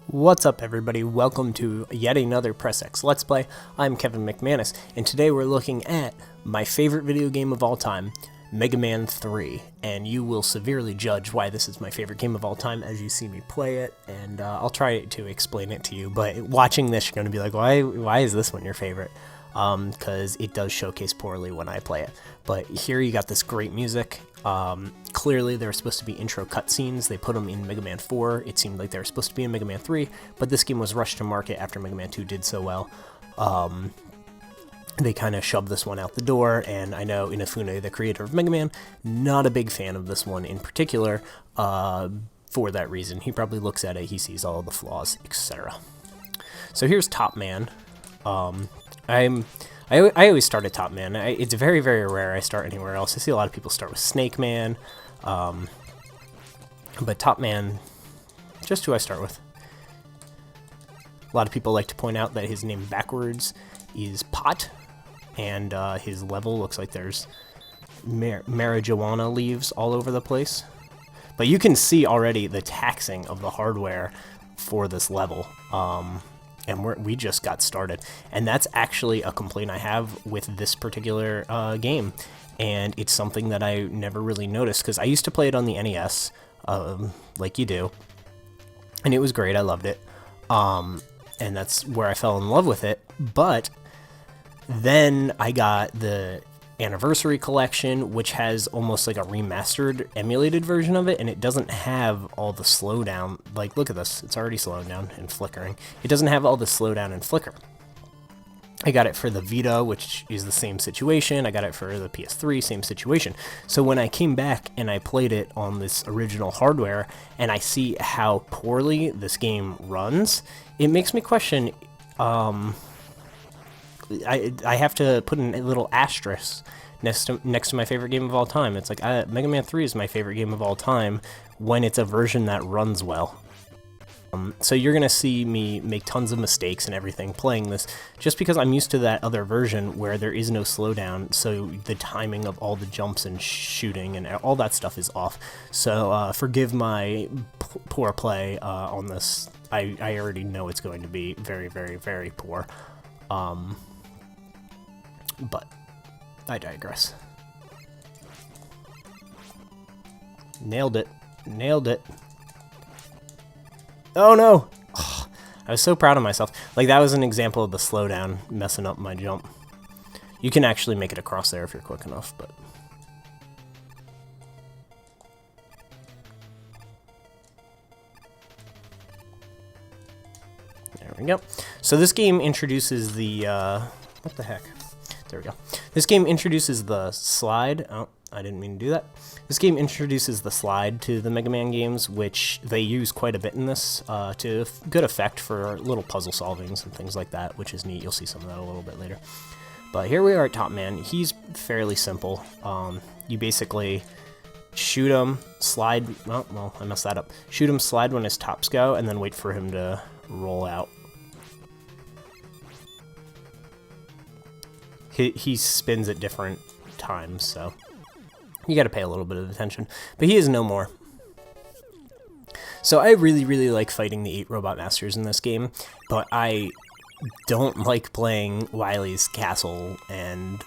What's up, everybody? Welcome to yet another Press X Let's Play. I'm Kevin McManus, and today we're looking at my favorite video game of all time, Mega Man 3, and you will severely judge why this is my favorite game of all time as you see me play it, and I'll try to explain it to you, but watching this, you're going to be like, why is this one your favorite? Because it does showcase poorly when I play it. But here you got this great music. Clearly there were supposed to be intro cutscenes. They put them in Mega Man 4. It seemed like they were supposed to be in Mega Man 3, but this game was rushed to market after Mega Man 2 did so well. They kind of shoved this one out the door, and I know Inafune, the creator of Mega Man, not a big fan of this one in particular, for that reason. He probably looks at it, he sees all the flaws, etc. So here's Top Man. I always start at Top Man. It's very, very rare I start anywhere else. I see a lot of people start with Snake Man, but Top Man, just who I start with. A lot of people like to point out that his name backwards is Pot, and his level looks like there's marijuana leaves all over the place. But you can see already the taxing of the hardware for this level. And we just got started, and that's actually a complaint I have with this particular game, and it's something that I never really noticed, because I used to play it on the NES, like you do, and it was great, I loved it, and that's where I fell in love with it, but then I got the Anniversary Collection, which has almost like a remastered, emulated version of it, and it doesn't have all the slowdown. Like, look at this, it's already slowing down and flickering. It doesn't have all the slowdown and flicker. I got it for the Vita, which is the same situation. I got it for the PS3, same situation. So when I came back and I played it on this original hardware, and I see how poorly this game runs, it makes me question, I have to put a little asterisk next to my favorite game of all time. It's like, Mega Man 3 is my favorite game of all time when it's a version that runs well. So you're going to see me make tons of mistakes and everything playing this, just because I'm used to that other version where there is no slowdown, so the timing of all the jumps and shooting and all that stuff is off. So forgive my poor play on this. I already know it's going to be very, very, very poor. But I digress. Nailed it. Nailed it. Oh no! Oh, I was so proud of myself. Like, that was an example of the slowdown messing up my jump. You can actually make it across there if you're quick enough, but... There we go. So this game introduces the, what the heck? There we go. This game introduces the slide. Oh, I didn't mean to do that. This game introduces the slide to the Mega Man games, which they use quite a bit in this, to good effect for little puzzle solvings and things like that, which is neat. You'll see some of that a little bit later. But here we are at Top Man. He's fairly simple. You basically shoot him, slide. Oh, well, I messed that up. Shoot him, slide when his tops go, and then wait for him to roll out. He spins at different times, so you gotta pay a little bit of attention. But he is no more. So I really, really like fighting the 8 Robot Masters in this game, but I don't like playing Wily's castle and,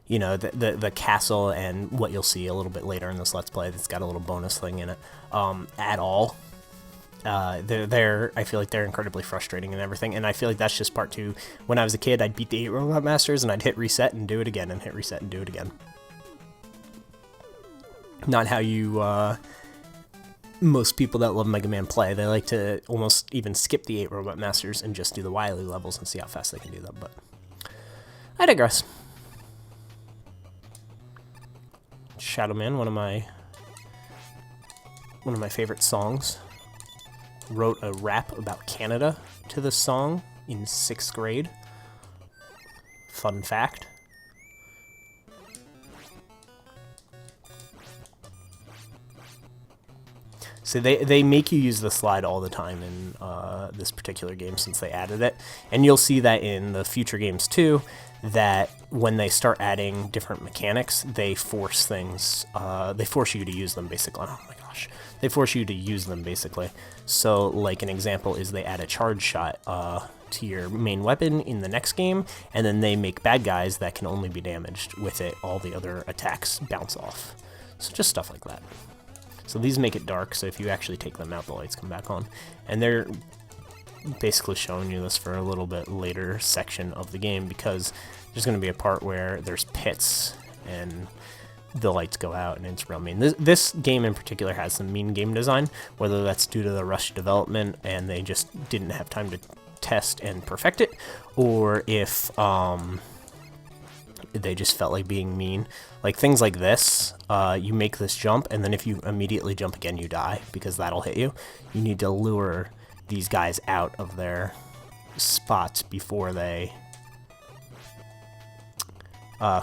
you know, the castle and what you'll see a little bit later in this Let's Play that's got a little bonus thing in it, at all. I feel like they're incredibly frustrating and everything, and I feel like that's just part 2. When I was a kid, I'd beat the 8 Robot Masters, and I'd hit reset and do it again, and hit reset and do it again. Not how you, most people that love Mega Man play. They like to almost even skip the 8 Robot Masters and just do the Wily levels and see how fast they can do them, but I digress. Shadow Man, one of my favorite songs. Wrote a rap about Canada to this song in 6th grade. Fun fact. So they make you use the slide all the time in this particular game since they added it. And you'll see that in the future games too. that when they start adding different mechanics, they force things, they force you to use them, basically. Oh my gosh. They force you to use them, basically. So, like, an example is they add a charge shot to your main weapon in the next game, and then they make bad guys that can only be damaged with it. All the other attacks bounce off. So just stuff like that. So these make it dark, so if you actually take them out, the lights come back on. And they're basically showing you this for a little bit later section of the game, because there's going to be a part where there's pits and the lights go out, and it's real mean. This game in particular has some mean game design, whether that's due to the rush development and they just didn't have time to test and perfect it, or if they just felt like being mean. Like things like this, you make this jump, and then if you immediately jump again, you die, because that'll hit you. You need to lure these guys out of their spots before they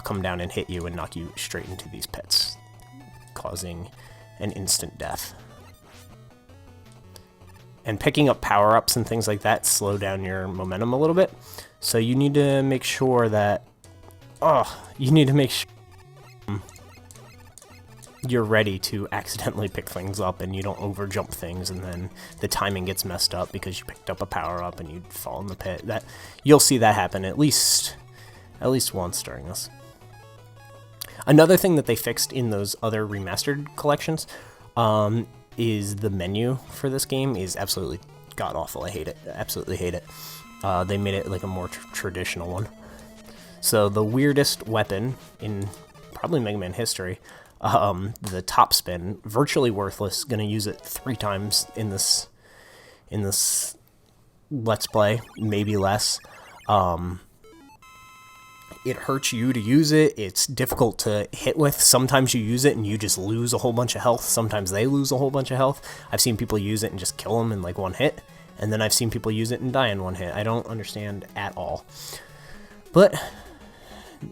come down and hit you and knock you straight into these pits, causing an instant death. And picking up power-ups and things like that slow down your momentum a little bit. So you need to make sure that, you're ready to accidentally pick things up and you don't overjump things, and then the timing gets messed up because you picked up a power-up and you fall in the pit. That you'll see that happen at least once during this. Another thing that they fixed in those other remastered collections is the menu for this game is absolutely god-awful. I hate it. Absolutely hate it. They made it like a more traditional one. So the weirdest weapon in probably Mega Man history, the top spin, virtually worthless. Gonna use it 3 times in this Let's Play, maybe less. It hurts you to use it. It's difficult to hit with. Sometimes you use it and you just lose a whole bunch of health. Sometimes they lose a whole bunch of health. I've seen people use it and just kill them in like one hit. And then I've seen people use it and die in one hit. I don't understand at all. But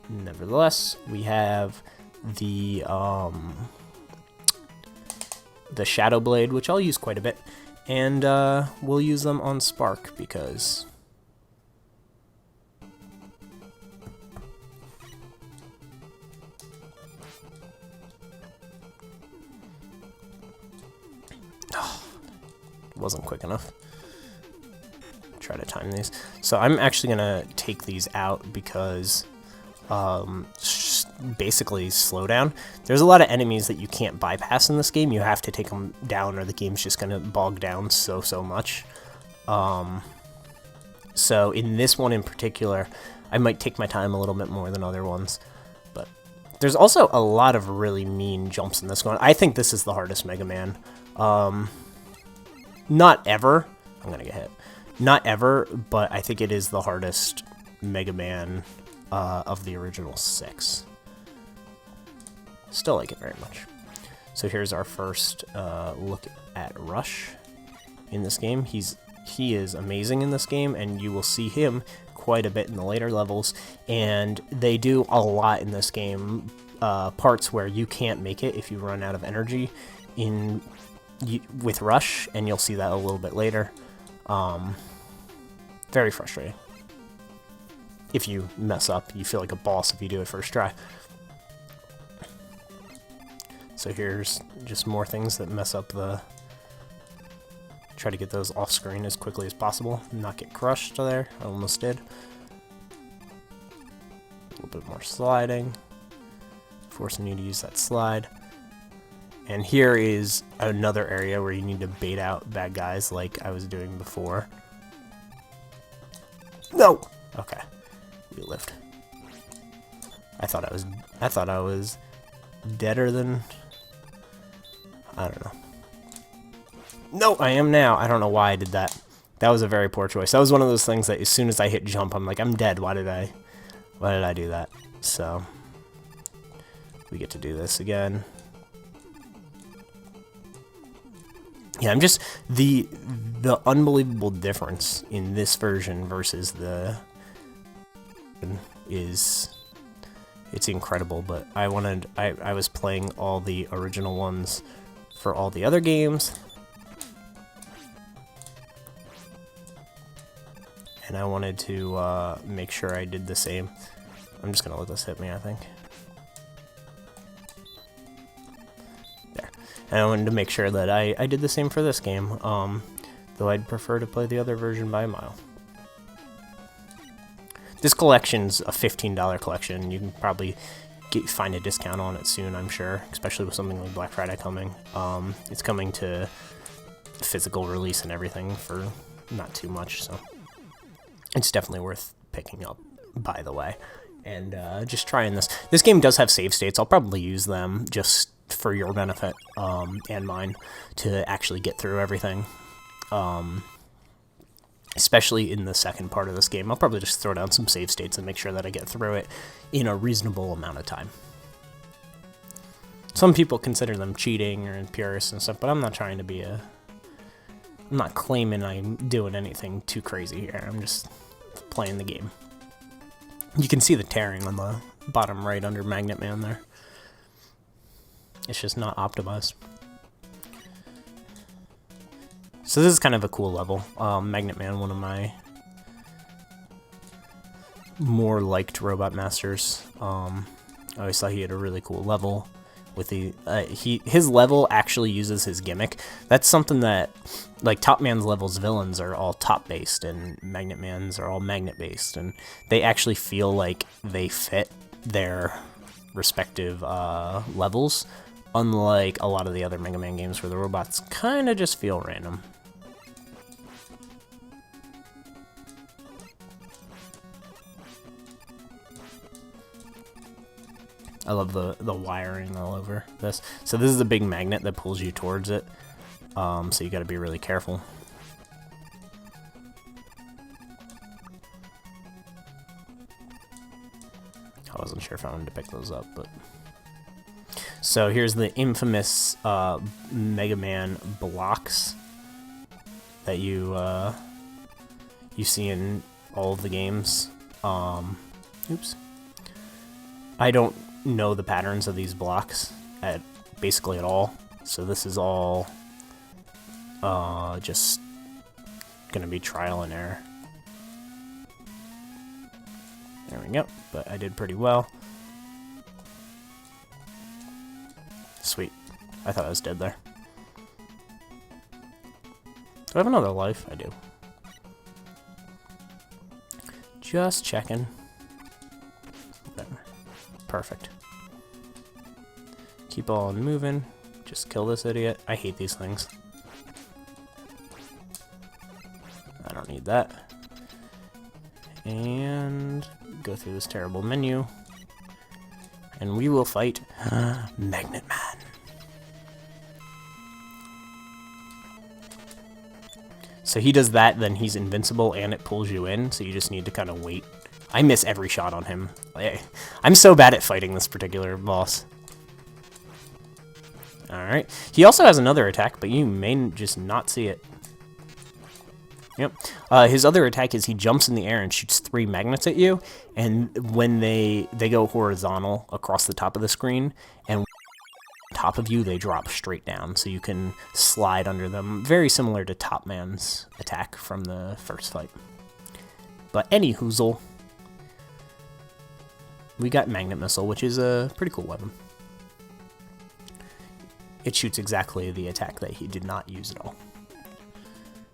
nevertheless, we have the Shadow Blade, which I'll use quite a bit. And we'll use them on Spark because wasn't quick enough. Try to time these. So I'm actually gonna take these out because basically slow down. There's a lot of enemies that you can't bypass in this game. You have to take them down or the game's just gonna bog down so much. So in this one in particular, I might take my time a little bit more than other ones. But there's also a lot of really mean jumps in this one. I think this is the hardest Mega Man. Not ever. I'm gonna get hit. Not ever, but I think it is the hardest Mega Man of the original 6. Still like it very much. So here's our first look at Rush in this game. He is amazing in this game, and you will see him quite a bit in the later levels. And they do a lot in this game. Parts where you can't make it if you run out of energy with Rush, and you'll see that a little bit later. Very frustrating. If you mess up, you feel like a boss if you do it first try. So here's just more things that mess up the... Try to get those off screen as quickly as possible, not get crushed there. I almost did. A little bit more sliding, forcing you to use that slide. And here is another area where you need to bait out bad guys like I was doing before. No! Okay. We lived. I thought I was deader than... I don't know. No, I am now. I don't know why I did that. That was a very poor choice. That was one of those things that as soon as I hit jump, I'm like, I'm dead. Why did I do that? So we get to do this again. Yeah, I'm just the unbelievable difference in this version versus the it's incredible. But I was playing all the original ones for all the other games, and I wanted to make sure I did the same I'm just gonna let this hit me, I think. There. And I wanted to make sure that I did the same for this game, though I'd prefer to play the other version by a mile. This collection's a $15 collection. You can probably find a discount on it soon, I'm sure, especially with something like Black Friday coming. It's coming to physical release and everything for not too much, so it's definitely worth picking up, by the way. And just trying this. This game does have save states. I'll probably use them just for your benefit and mine to actually get through everything. Especially in the second part of this game. I'll probably just throw down some save states and make sure that I get through it in a reasonable amount of time. Some people consider them cheating or purists and stuff, but I'm not trying to be I'm not claiming I'm doing anything too crazy here. I'm just playing the game. You can see the tearing on the bottom right under MegaMan there. It's just not optimized. So this is kind of a cool level. MegaMan, one of my more liked Robot Masters. I always thought he had a really cool level. With the his level actually uses his gimmick. That's something that, like, Top Man's levels villains are all top based and MegaMan's are all magnet based, and they actually feel like they fit their respective levels, unlike a lot of the other MegaMan games where the robots kind of just feel random. I love the wiring all over this. So this is a big magnet that pulls you towards it. So you got to be really careful. I wasn't sure if I wanted to pick those up, but so here's the infamous MegaMan blocks that you see in all of the games. Oops. I don't know the patterns of these blocks basically at all, so this is all just gonna be trial and error. There we go, but I did pretty well. Sweet. I thought I was dead there. Do I have another life? I do. Just checking. Whatever. Perfect. Keep on moving. Just kill this idiot. I hate these things. I don't need that. And go through this terrible menu. And we will fight MegaMan. So he does that, then he's invincible and it pulls you in, so you just need to kind of wait. I miss every shot on him. I'm so bad at fighting this particular boss. Alright. He also has another attack, but you may just not see it. Yep. His other attack is he jumps in the air and shoots 3 magnets at you, and when they go horizontal across the top of the screen, and on top of you, they drop straight down, so you can slide under them. Very similar to Top Man's attack from the first fight. But any hoozle, we got Magnet Missile, which is a pretty cool weapon. It shoots exactly the attack that he did not use at all.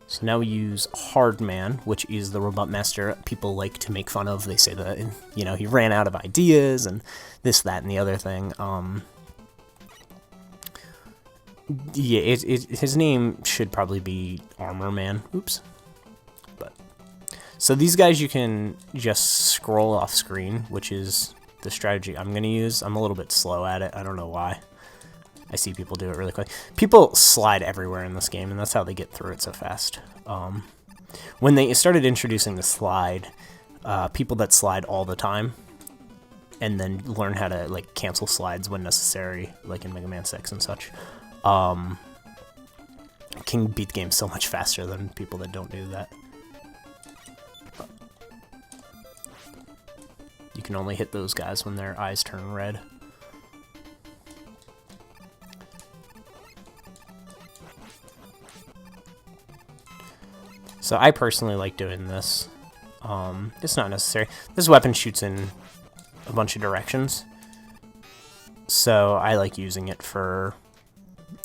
So now we use Hard Man, which is the Robot Master people like to make fun of. They say that, you know, he ran out of ideas and this, that, and the other thing. Yeah, his name should probably be Armor Man. Oops. But so these guys you can just scroll off screen, which is the strategy I'm going to use. I'm a little bit slow at it. I don't know why. I see people do it really quick. People slide everywhere in this game, and that's how they get through it so fast. When they started introducing the slide, people that slide all the time, and then learn how to like cancel slides when necessary, like in Mega Man 6 and such, can beat the game so much faster than people that don't do that. You can only hit those guys when their eyes turn red. So I personally like doing this. It's not necessary. This weapon shoots in a bunch of directions. So I like using it for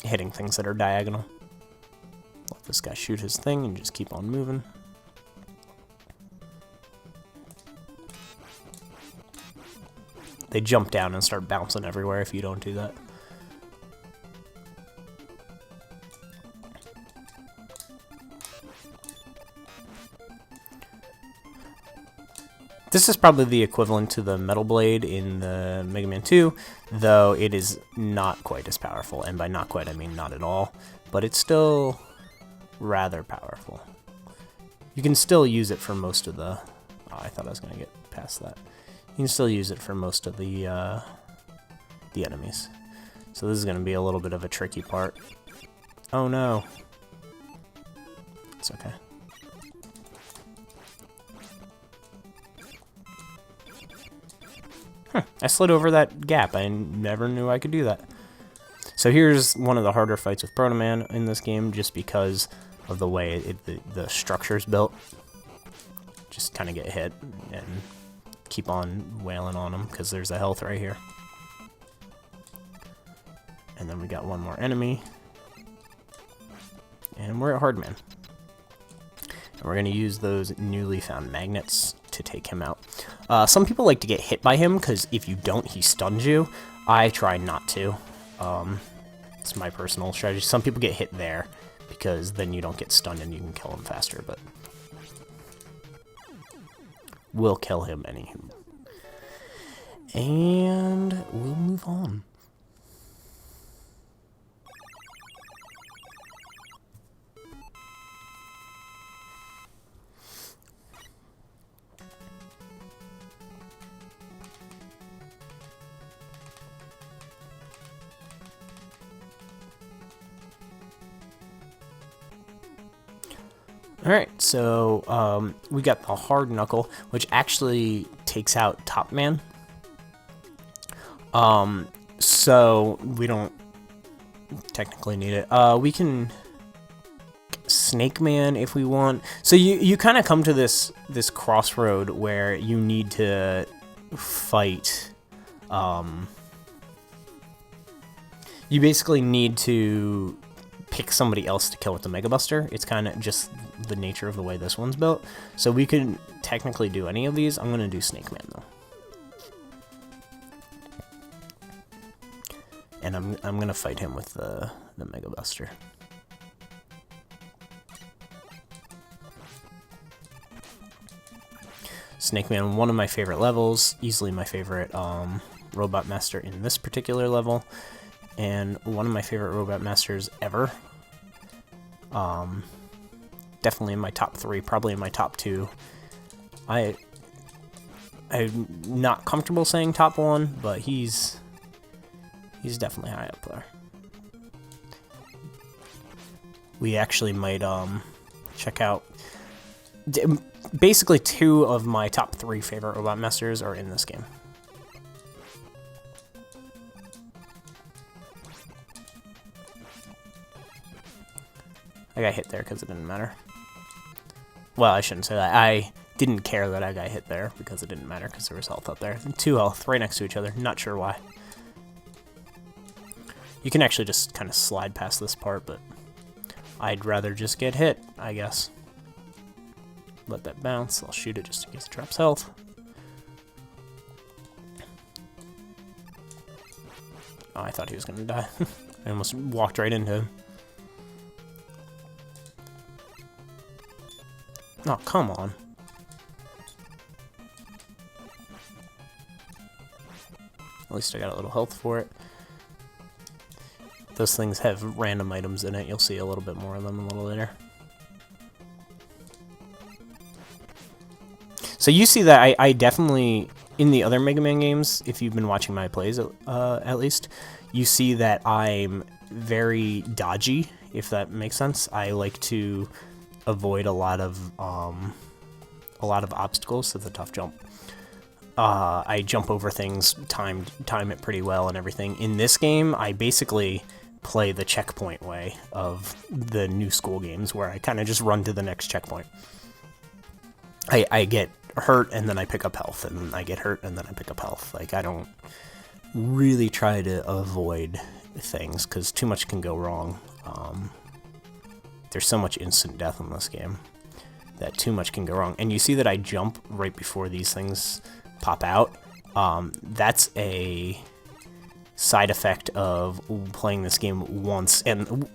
hitting things that are diagonal. Let this guy shoot his thing and just keep on moving. They jump down and start bouncing everywhere if you don't do that. This is probably the equivalent to the Metal Blade in the Mega Man 2, though it is not quite as powerful, and by not quite I mean not at all, but it's still rather powerful. You can still use it for most of the... Oh, I thought I was going to get past that. You can still use it for most of the enemies. So this is going to be a little bit of a tricky part. Oh no. It's okay. I slid over that gap. I never knew I could do that. So here's one of the harder fights with Proto Man in this game, just because of the way the structure's built. Just kind of get hit and keep on wailing on them, because there's a health right here. And then we got one more enemy. And we're at Hardman. And we're going to use those newly found magnets to take him out. Some people like to get hit by him, because if you don't, he stuns you. I try not to. It's my personal strategy. Some people get hit there, because then you don't get stunned and you can kill him faster, but we'll kill him anywho. And we'll move on. Alright, so we got the hard knuckle, which actually takes out Top Man. So we don't technically need it. We can Snake Man if we want. So you kind of come to this crossroad where you need to fight. You basically need to pick somebody else to kill with the Mega Buster. It's kind of just the nature of the way this one's built. So we could technically do any of these. I'm going to do Snake Man, though. And I'm going to fight him with the Mega Buster. Snake Man, one of my favorite levels. Easily my favorite Robot Master in this particular level. And one of my favorite Robot Masters ever. Definitely in my top 3, probably in my top 2. I'm not comfortable saying top 1, but he's definitely high up there. We actually might check out. Basically, 2 of my top 3 favorite Robot Masters are in this game. I got hit there because it didn't matter. Well, I shouldn't say that. I didn't care that I got hit there because it didn't matter because there was health up there. 2 health right next to each other. Not sure why. You can actually just kind of slide past this part, but I'd rather just get hit, I guess. Let that bounce. I'll shoot it just in case it drops health. Oh, I thought he was going to die. I almost walked right into him. Oh, come on. At least I got a little health for it. Those things have random items in it. You'll see a little bit more of them a little later. So you see that I definitely, in the other Mega Man games, if you've been watching my plays at least, you see that I'm very dodgy, if that makes sense. I like to avoid a lot of obstacles to the tough jump. I jump over things, time it pretty well and everything. In this game, I basically play the checkpoint way of the new school games, where I kind of just run to the next checkpoint. I get hurt and then I pick up health, and then I get hurt and then I pick up health. Like, I don't really try to avoid things because too much can go wrong. There's so much instant death in this game that too much can go wrong. And you see that I jump right before these things pop out. That's a side effect of playing this game once and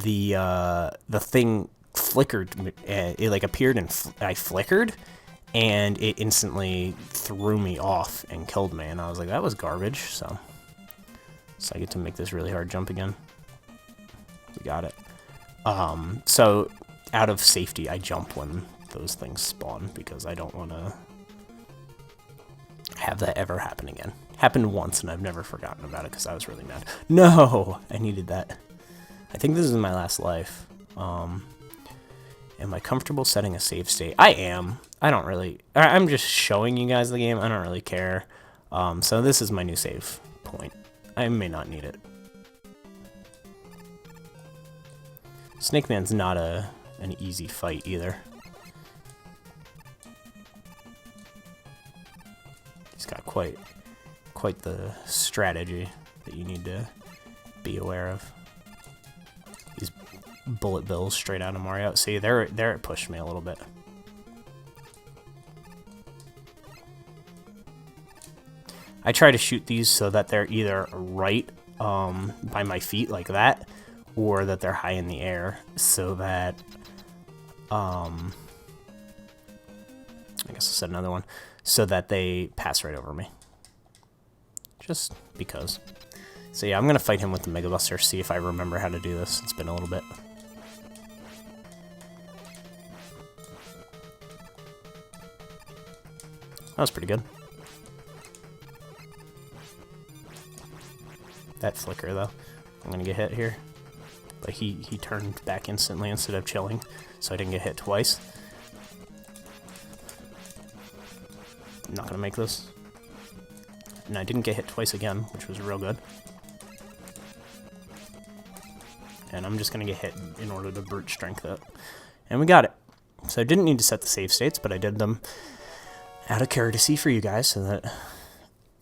the thing flickered. It like appeared and I flickered, and it instantly threw me off and killed me. And I was like, that was garbage. So I get to make this really hard jump again. We got it. So out of safety, I jump when those things spawn because I don't want to have that ever happen again. Happened once and I've never forgotten about it because I was really mad. No! I needed that. I think this is my last life. Am I comfortable setting a save state? I am. I don't really... I'm just showing you guys the game. I don't really care. So this is my new save point. I may not need it. Snake Man's not an easy fight either. He's got quite the strategy that you need to be aware of. These bullet bills straight out of Mario. See, there it pushed me a little bit. I try to shoot these so that they're either right by my feet like that, or that they're high in the air so that I guess I'll set another one so that they pass right over me. Just because. So yeah, I'm gonna fight him with the Mega Buster, see if I remember how to do this. It's been a little bit. That was pretty good. That flicker though. I'm gonna get hit here. But he turned back instantly instead of chilling, so I didn't get hit twice. I'm not gonna make this. And I didn't get hit twice again, which was real good. And I'm just gonna get hit in order to brute strength it. And we got it. So I didn't need to set the save states, but I did them out of courtesy for you guys so that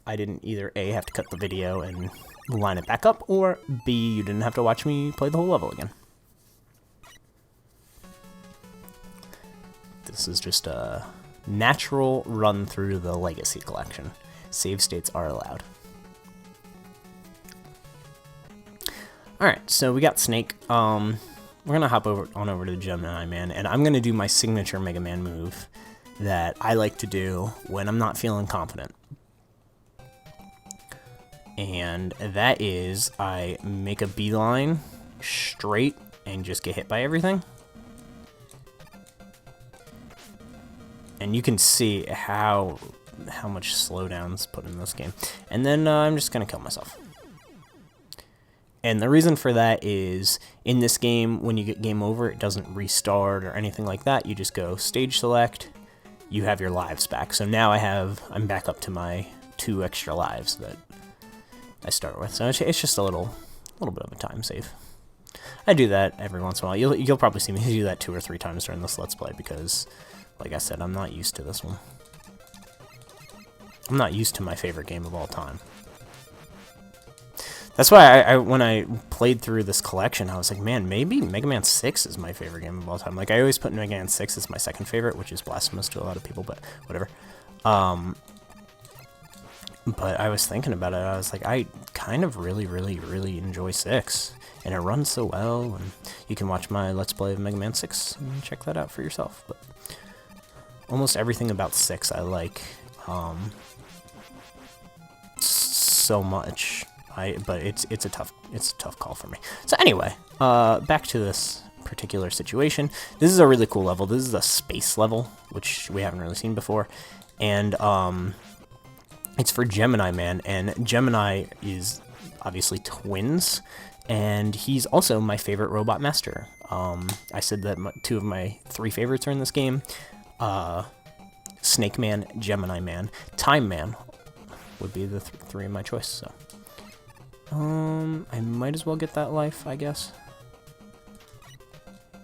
I didn't either A, have to cut the video and line it back up, or B, you didn't have to watch me play the whole level again. This is just a natural run through the Legacy Collection. Save states are allowed. Alright, so we got Snake. We're gonna hop on over to Gemini Man, and I'm gonna do my signature Mega Man move that I like to do when I'm not feeling confident. And that is, I make a beeline straight and just get hit by everything. And you can see how much slowdown's put in this game. And then I'm just gonna kill myself. And the reason for that is, in this game, when you get game over, it doesn't restart or anything like that. You just go stage select, you have your lives back. So now I'm back up to my 2 extra lives that I start with. So it's just a little bit of a time save. I do that every once in a while. You'll probably see me do that 2 or 3 times during this Let's Play because, like I said, I'm not used to this one. I'm not used to my favorite game of all time. That's why when I played through this collection, I was like, man, maybe Mega Man 6 is my favorite game of all time. Like, I always put Mega Man 6 as my second favorite, which is blasphemous to a lot of people, but whatever. But I was thinking about it, I was like, I kind of really enjoy 6. And it runs so well, and you can watch my Let's Play of Mega Man 6 and check that out for yourself. But almost everything about 6 I like so much. But it's a tough call for me. So anyway, back to this particular situation. This is a really cool level. This is a space level, which we haven't really seen before. And it's for Gemini Man, and Gemini is obviously twins, and he's also my favorite robot master. I said that 2 of my 3 favorites are in this game. Snake Man, Gemini Man, Time Man would be the 3 of my choice, so. I might as well get that life, I guess.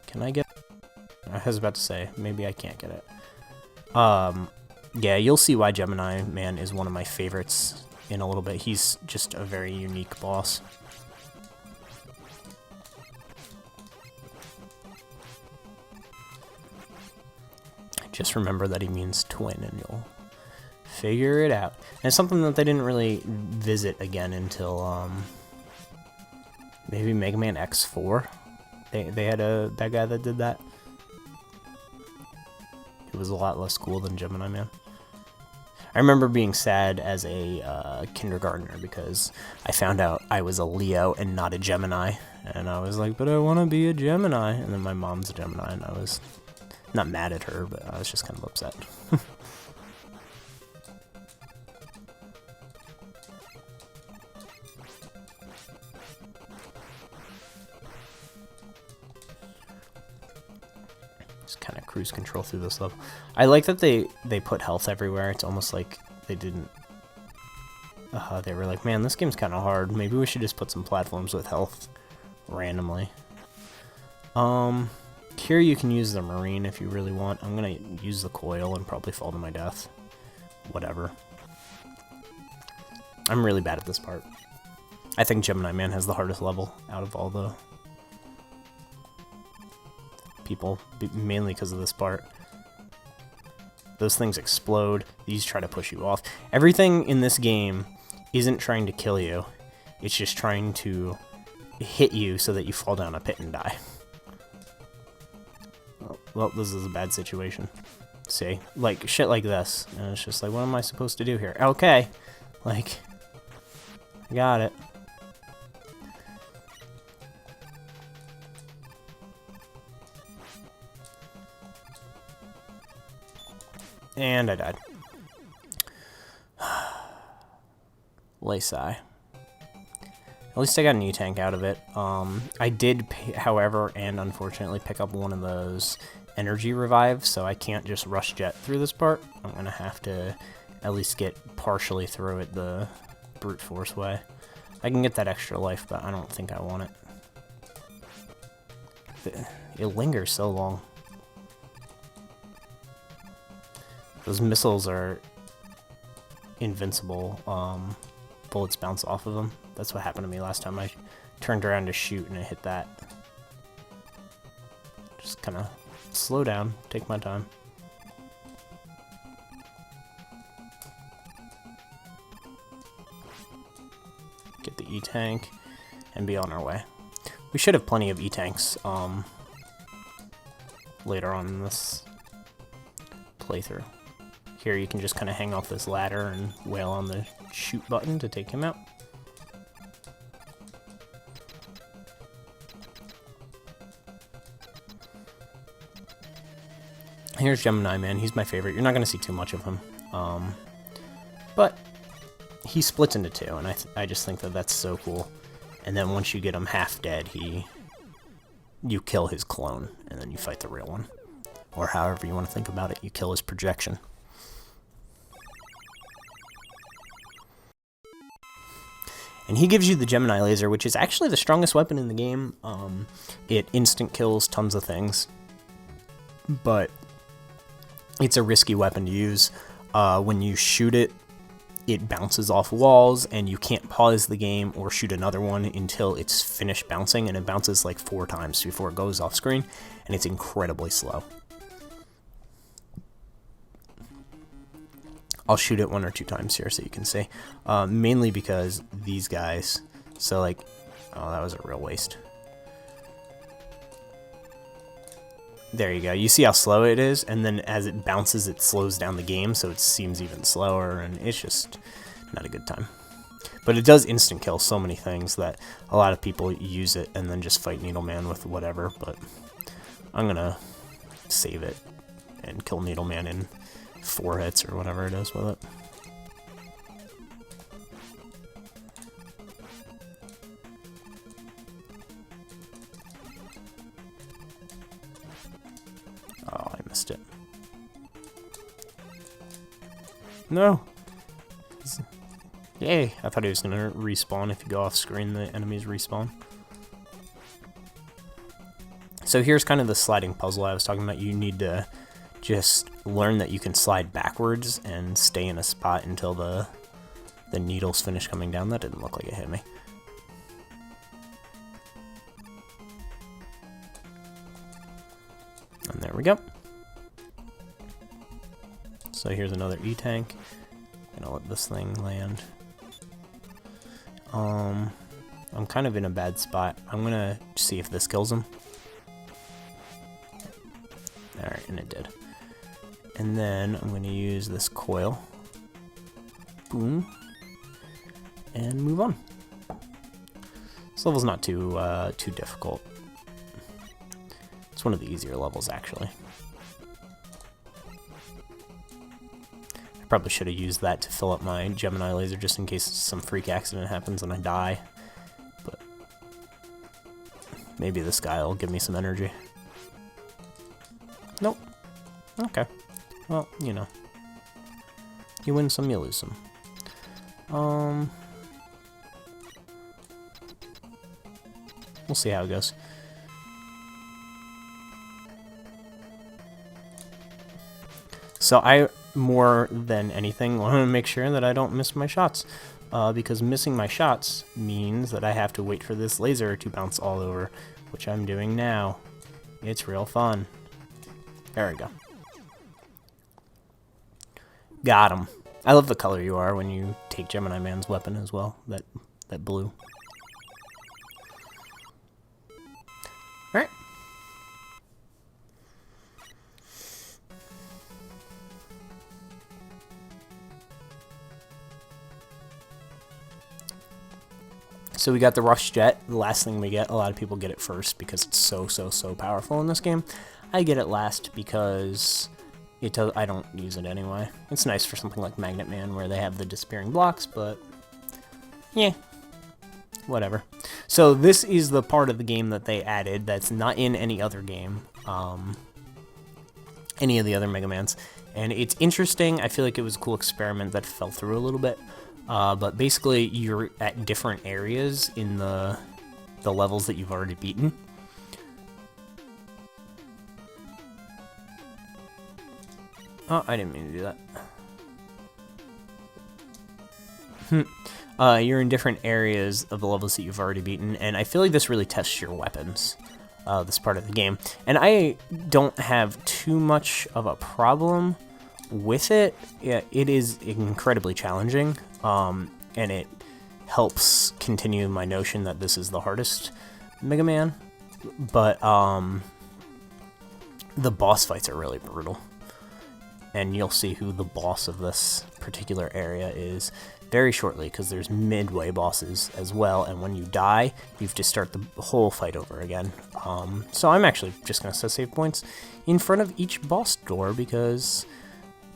Can I get... I was about to say, maybe I can't get it. Yeah, you'll see why Gemini Man is one of my favorites in a little bit. He's just a very unique boss. Just remember that he means twin, and you'll figure it out. And it's something that they didn't really visit again until, maybe Mega Man X4. They had a bad guy that did that. It was a lot less cool than Gemini Man. I remember being sad as a kindergartner because I found out I was a Leo and not a Gemini. And I was like, but I want to be a Gemini. And then my mom's a Gemini, and I was not mad at her, but I was just kind of upset. Just kind of cruise control through this level. I like that they put health everywhere. It's almost like they didn't... they were like, man, this game's kind of hard. Maybe we should just put some platforms with health randomly. Here you can use the marine if you really want. I'm gonna use the coil and probably fall to my death. Whatever. I'm really bad at this part. I think Gemini Man has the hardest level out of all the people, mainly because of this part. Those things explode. These try to push you off. Everything in this game isn't trying to kill you. It's just trying to hit you so that you fall down a pit and die. Well, this is a bad situation. See? Like, shit like this. And it's just like, what am I supposed to do here? Okay. Like, I got it. And I died. Laysai. At least I got an E-Tank out of it. I did, however, and unfortunately pick up one of those energy revives, so I can't just rush jet through this part. I'm going to have to at least get partially through it the brute force way. I can get that extra life, but I don't think I want it. It lingers so long. Those missiles are invincible. Bullets bounce off of them. That's what happened to me last time I turned around to shoot and it hit that. Just kind of slow down, take my time. Get the E-Tank and be on our way. We should have plenty of E-Tanks later on in this playthrough. Here you can just kind of hang off this ladder and wail on the shoot button to take him out. Here's Gemini Man. He's my favorite. You're not going to see too much of him. But he splits into two, and I just think that that's so cool. And then once you get him half dead, you kill his clone, and then you fight the real one. Or however you want to think about it, you kill his projection. And he gives you the Gemini laser, which is actually the strongest weapon in the game. It instant kills tons of things. But it's a risky weapon to use. When you shoot it, it bounces off walls, and you can't pause the game or shoot another one until it's finished bouncing, and it bounces like 4 times before it goes off screen, and it's incredibly slow. I'll shoot it 1 or 2 times here so you can see. Mainly because these guys, so like, oh, that was a real waste. There you go. You see how slow it is, and then as it bounces, it slows down the game, so it seems even slower, and it's just not a good time. But it does instant kill so many things that a lot of people use it and then just fight Needleman with whatever, but I'm gonna save it and kill Needleman in 4 hits or whatever it is with it. Oh, I missed it. No! Yay! I thought he was gonna respawn if you go off screen, the enemies respawn. So here's kind of the sliding puzzle I was talking about. You need to just learn that you can slide backwards and stay in a spot until the needles finish coming down. That didn't look like it hit me. And there we go. So here's another E-tank. Gonna let this thing land. I'm kind of in a bad spot. I'm gonna see if this kills him. Alright, and it did. And then I'm gonna use this coil. Boom. And move on. This level's not too difficult. It's one of the easier levels, actually. I probably should have used that to fill up my Gemini laser just in case some freak accident happens and I die. But maybe this guy will give me some energy. Nope. Okay. Well, you know. You win some, you lose some. We'll see how it goes. So I, more than anything, want to make sure that I don't miss my shots. Because missing my shots means that I have to wait for this laser to bounce all over, which I'm doing now. It's real fun. There we go. Got him. I love the color you are when you take Gemini Man's weapon as well. That blue. Alright. So we got the Rush Jet, the last thing we get. A lot of people get it first because it's so powerful in this game. I get it last because I don't use it anyway. It's nice for something like MegaMan where they have the disappearing blocks, but yeah, whatever. So this is the part of the game that they added that's not in any other game, any of the other MegaMans. And it's interesting. I feel like it was a cool experiment that fell through a little bit. But basically, you're at different areas in the levels that you've already beaten. Oh, I didn't mean to do that. You're in different areas of the levels that you've already beaten, and I feel like this really tests your weapons, this part of the game. And I don't have too much of a problem with it. Yeah, it is incredibly challenging, and it helps continue my notion that this is the hardest Mega Man. But the boss fights are really brutal, and you'll see who the boss of this particular area is very shortly, because there's midway bosses as well, and when you die, you have to start the whole fight over again. So I'm actually just going to set save points in front of each boss door, because,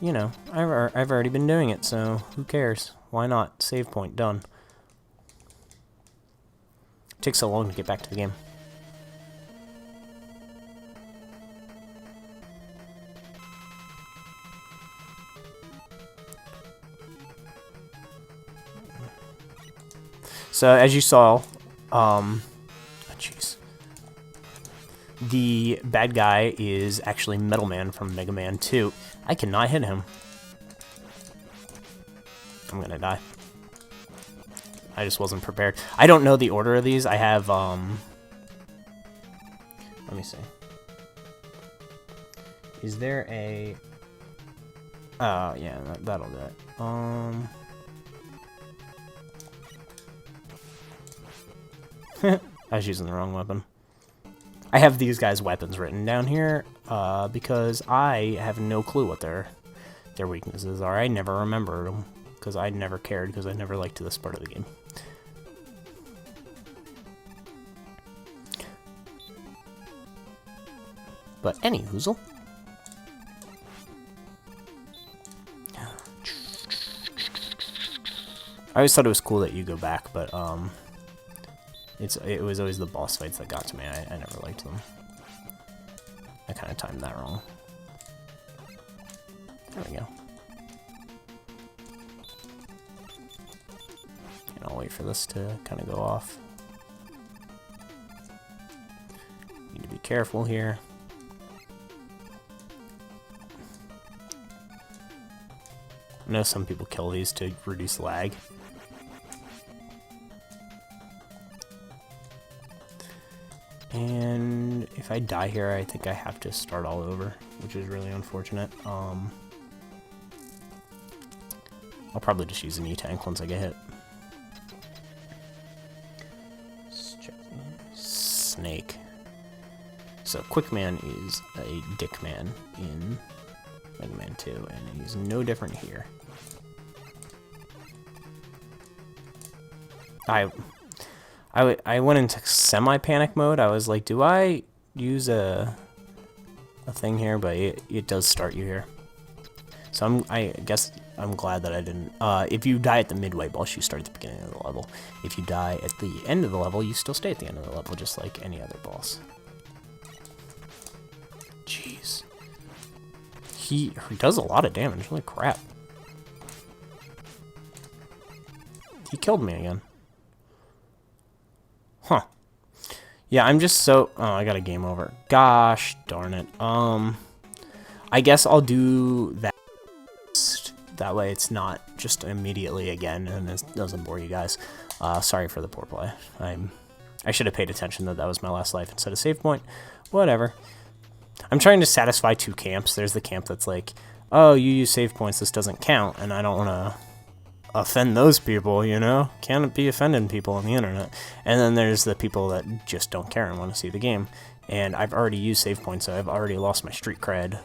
you know, I've already been doing it, so who cares? Why not? Save point, done. It takes so long to get back to the game. So, as you saw, jeez. The bad guy is actually Metal Man from Mega Man 2. I cannot hit him. I'm gonna die. I just wasn't prepared. I don't know the order of these. I have, let me see. Is there a... Oh, yeah, that'll do it. I was using the wrong weapon. I have these guys' weapons written down here, because I have no clue what their weaknesses are. I never remembered them, because I never cared, because I never liked this part of the game. But any hoozle. I always thought it was cool that you go back, but it was always the boss fights that got to me. I never liked them. I kind of timed that wrong. There we go. And I'll wait for this to kind of go off. Need to be careful here. I know some people kill these to reduce lag. And if I die here, I think I have to start all over, which is really unfortunate. I'll probably just use an E-tank once I get hit. Snake. So Quickman is a Dickman in Mega Man 2, and he's no different here. I went into semi-panic mode. I was like, do I use a thing here? But it does start you here. So I guess I'm glad that I didn't. If you die at the midway boss, you start at the beginning of the level. If you die at the end of the level, you still stay at the end of the level, just like any other boss. Jeez. He does a lot of damage. Holy crap. He killed me again. Huh. Yeah, I'm just so... Oh, I got a game over. Gosh darn it. I guess I'll do that. That way it's not just immediately again and it doesn't bore you guys. Sorry for the poor play. I should have paid attention that was my last life instead of save point. Whatever. I'm trying to satisfy two camps. There's the camp that's like, oh, you use save points, this doesn't count, and I don't want to offend those people, you know? Can't be offending people on the internet. And then there's the people that just don't care and want to see the game. And I've already used save points, so I've already lost my street cred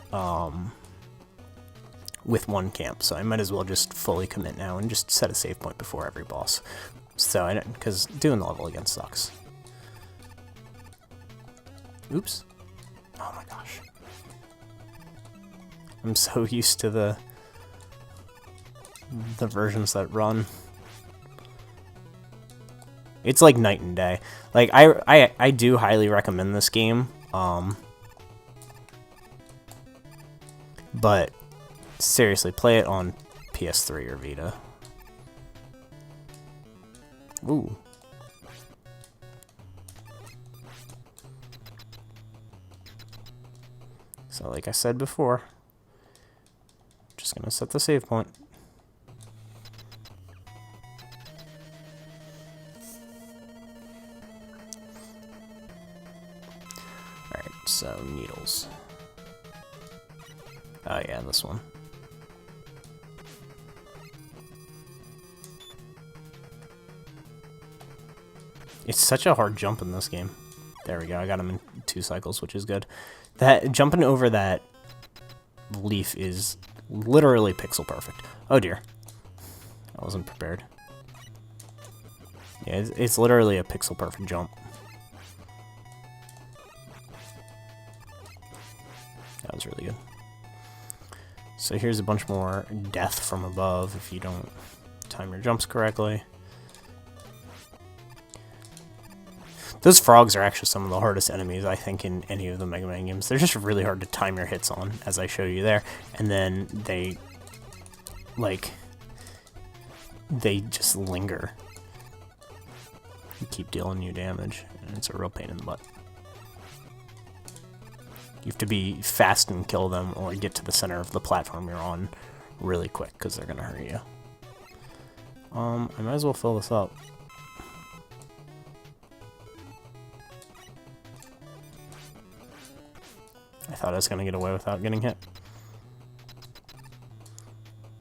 with one camp. So I might as well just fully commit now and just set a save point before every boss. So I don't, because doing the level again sucks. Oops. Oh my gosh. I'm so used to the versions that run. It's like night and day. Like I do highly recommend this game. But seriously, play it on PS3 or Vita. Ooh. So like I said before, just gonna set the save point. Alright, so needles. Oh yeah, this one. It's such a hard jump in this game. There we go, I got him in 2 cycles, which is good. That jumping over that leaf is literally pixel perfect. Oh dear. I wasn't prepared. Yeah, it's literally a pixel perfect jump. That was really good. So here's a bunch more death from above if you don't time your jumps correctly. Those frogs are actually some of the hardest enemies, I think, in any of the Mega Man games. They're just really hard to time your hits on, as I show you there. And then they, like, they just linger. Keep dealing you damage, and it's a real pain in the butt. You have to be fast and kill them, or get to the center of the platform you're on really quick, because they're going to hurt you. I might as well fill this up. I thought I was going to get away without getting hit.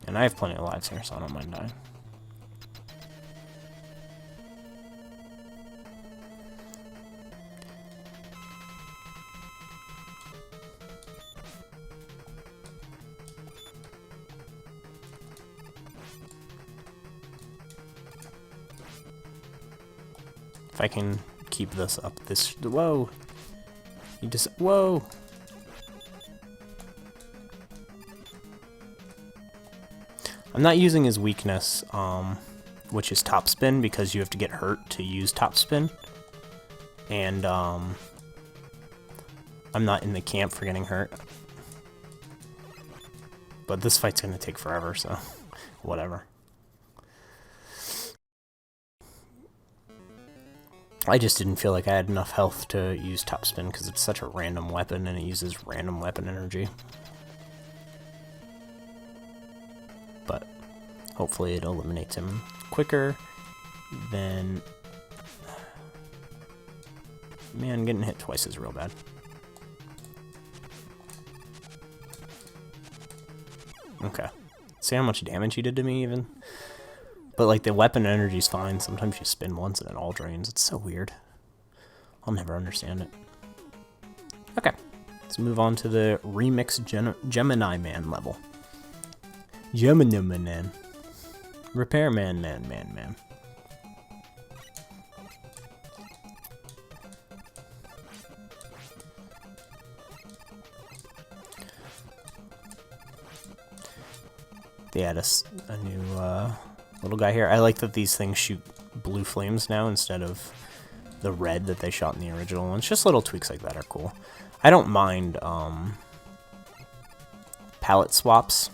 And I have plenty of lives here, so I don't mind dying. If I can keep this up, whoa! You just, whoa! I'm not using his weakness, which is top spin, because you have to get hurt to use top spin. And I'm not in the camp for getting hurt. But this fight's gonna take forever, so whatever. I just didn't feel like I had enough health to use top spin because it's such a random weapon and it uses random weapon energy. But hopefully it eliminates him quicker than... Man, getting hit twice is real bad. Okay. See how much damage he did to me even? But like the weapon energy's fine. Sometimes you spin once and it all drains. It's so weird. I'll never understand it. Okay. Let's move on to the remix Gemini Man level. Gemini Man. Repairman man. They add a new little guy here. I like that these things shoot blue flames now instead of the red that they shot in the original ones. Just little tweaks like that are cool. I don't mind palette swaps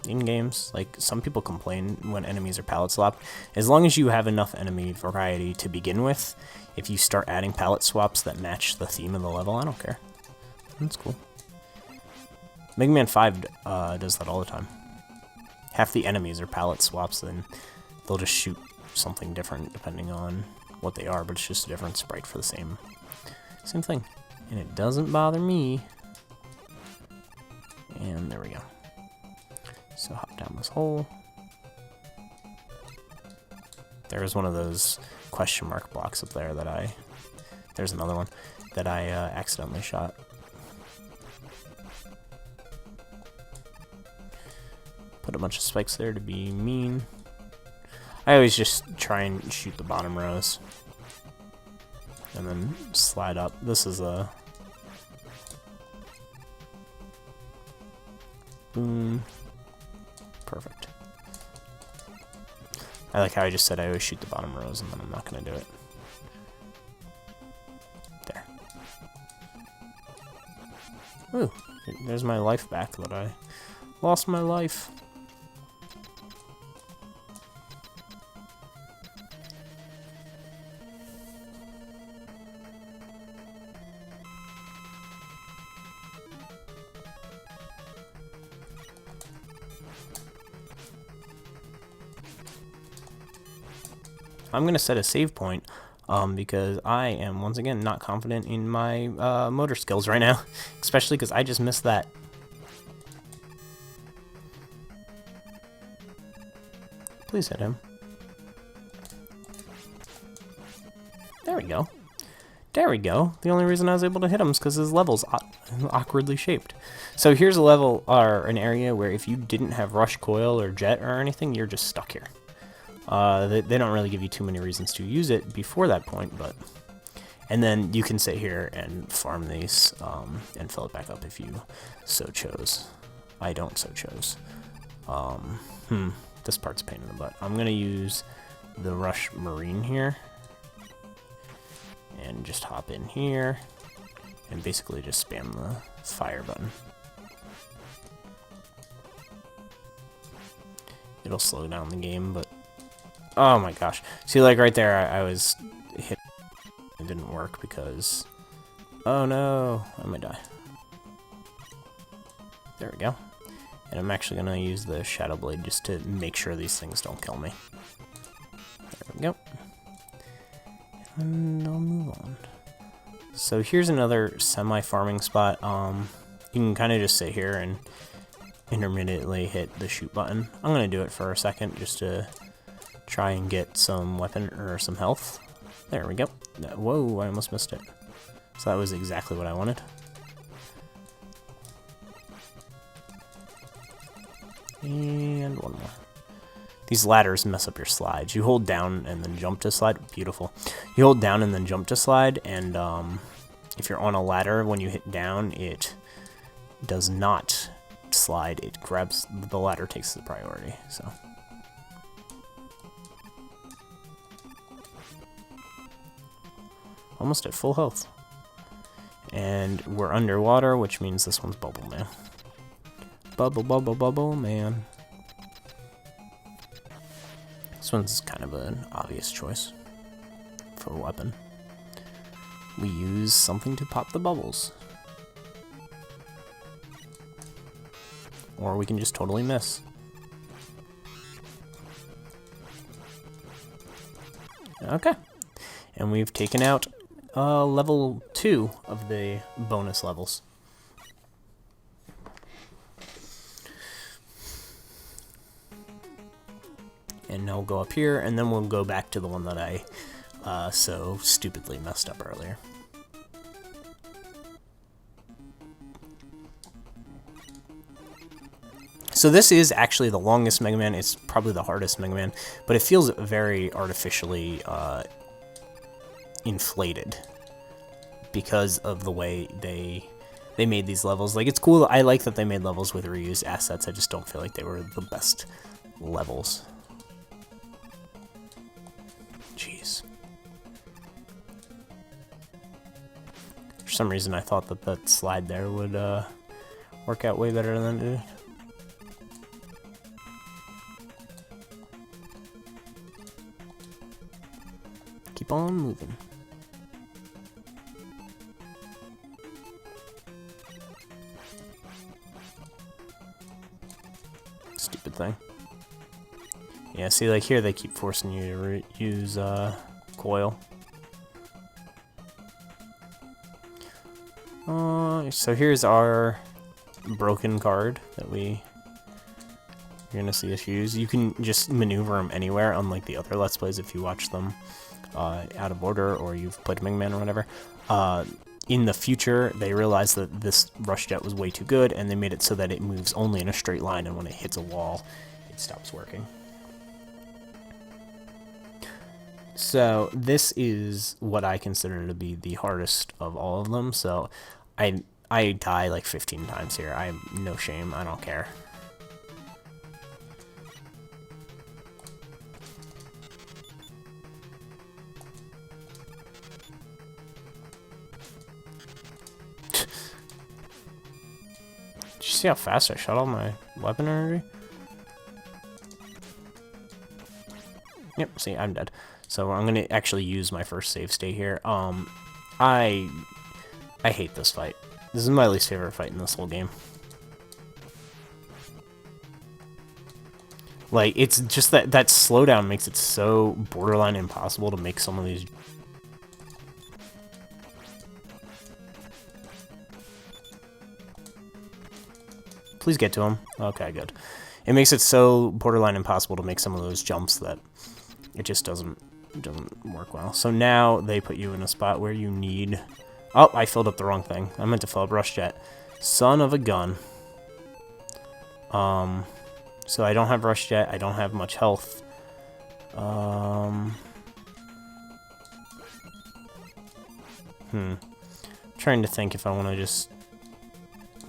in games. Like, some people complain when enemies are palette swapped. As long as you have enough enemy variety to begin with, if you start adding palette swaps that match the theme of the level, I don't care. That's cool. MegaMan 5 does that all the time. Half the enemies are palette swaps, then they'll just shoot something different depending on what they are, but it's just a different sprite for the same thing. And it doesn't bother me. And there we go. So hop down this hole. There's one of those question mark blocks up there that there's another one that I accidentally shot. Put a bunch of spikes there to be mean. I always just try and shoot the bottom rows. And then slide up. This is a... Boom. Perfect. I like how I just said I always shoot the bottom rows and then I'm not going to do it. There. Ooh, there's my life back that I lost my life. I'm going to set a save point because I am, once again, not confident in my motor skills right now. Especially because I just missed that. Please hit him. There we go. There we go. The only reason I was able to hit him is because his level's awkwardly shaped. So here's a level, or an area where if you didn't have Rush Coil or Jet or anything, you're just stuck here. They don't really give you too many reasons to use it before that point, but... And then you can sit here and farm these, and fill it back up if you so chose. I don't so chose. This part's a pain in the butt. I'm gonna use the Rush Marine here. And just hop in here. And basically just spam the fire button. It'll slow down the game, but... Oh my gosh. See, like right there, I was hit. It didn't work because... Oh no, I might die. There we go. And I'm actually going to use the Shadow Blade just to make sure these things don't kill me. There we go. And I'll move on. So here's another semi-farming spot. You can kind of just sit here and intermittently hit the shoot button. I'm going to do it for a second just to try and get some weapon or some health. There we go. Whoa, I almost missed it. So that was exactly what I wanted. And one more. These ladders mess up your slides. You hold down and then jump to slide. Beautiful. You hold down and then jump to slide, and if you're on a ladder, when you hit down, it does not slide. It grabs, the ladder takes the priority, so... Almost at full health. And we're underwater, which means this one's Bubble Man. Bubble Man. This one's kind of an obvious choice for a weapon. we use something to pop the bubbles. Or we can just totally miss. Okay. And we've taken out level 2 of the bonus levels. And now we'll go up here, and then we'll go back to the one that I so stupidly messed up earlier. So this is actually the longest Mega Man. It's probably the hardest Mega Man, but it feels very artificially inflated because of the way they made these levels. Like, it's cool. I like that they made levels with reused assets. I just don't feel like they were the best levels. Jeez. For some reason, I thought that that slide there would work out way better than it did. Keep on moving. Stupid thing. Yeah, see, like here they keep forcing you to use coil. So here's our broken card that you're gonna see us use. You can just maneuver them anywhere, unlike the other Let's Plays if you watch them out of order or you've played MegaMan or whatever. In the future, they realized that this rush jet was way too good, and they made it so that it moves only in a straight line, and when it hits a wall, it stops working. So this is what I consider to be the hardest of all of them. So I die like 15 times here. I have no shame. I don't care. Did you see how fast I shot all my weapon energy? Yep, see, I'm dead. So I'm gonna actually use my first save state here. I hate this fight. This is my least favorite fight in this whole game. Like, it's just that slowdown makes it so borderline impossible to make some of these. Please get to him. Okay, good. It makes it so borderline impossible to make some of those jumps that it just doesn't work well. So now they put you in a spot where you need... Oh, I filled up the wrong thing. I meant to fill up Rush Jet. Son of a gun. So I don't have Rush Jet. I don't have much health. Trying to think if I want to just...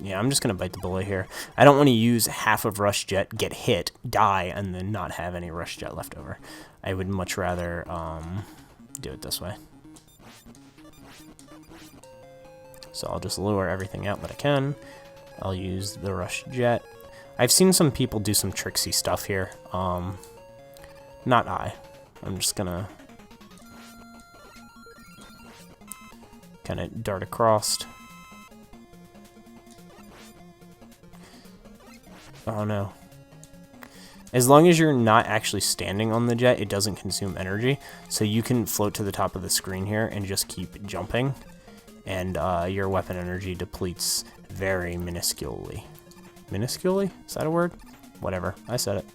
Yeah, I'm just going to bite the bullet here. I don't want to use half of Rush Jet, get hit, die, and then not have any Rush Jet left over. I would much rather do it this way. So I'll just lure everything out that I can. I'll use the Rush Jet. I've seen some people do some tricksy stuff here. Not I. I'm just going to kind of dart across. Oh no. As long as you're not actually standing on the jet, it doesn't consume energy. So you can float to the top of the screen here and just keep jumping. And your weapon energy depletes very minusculely. Minusculely? Is that a word? Whatever. I said it.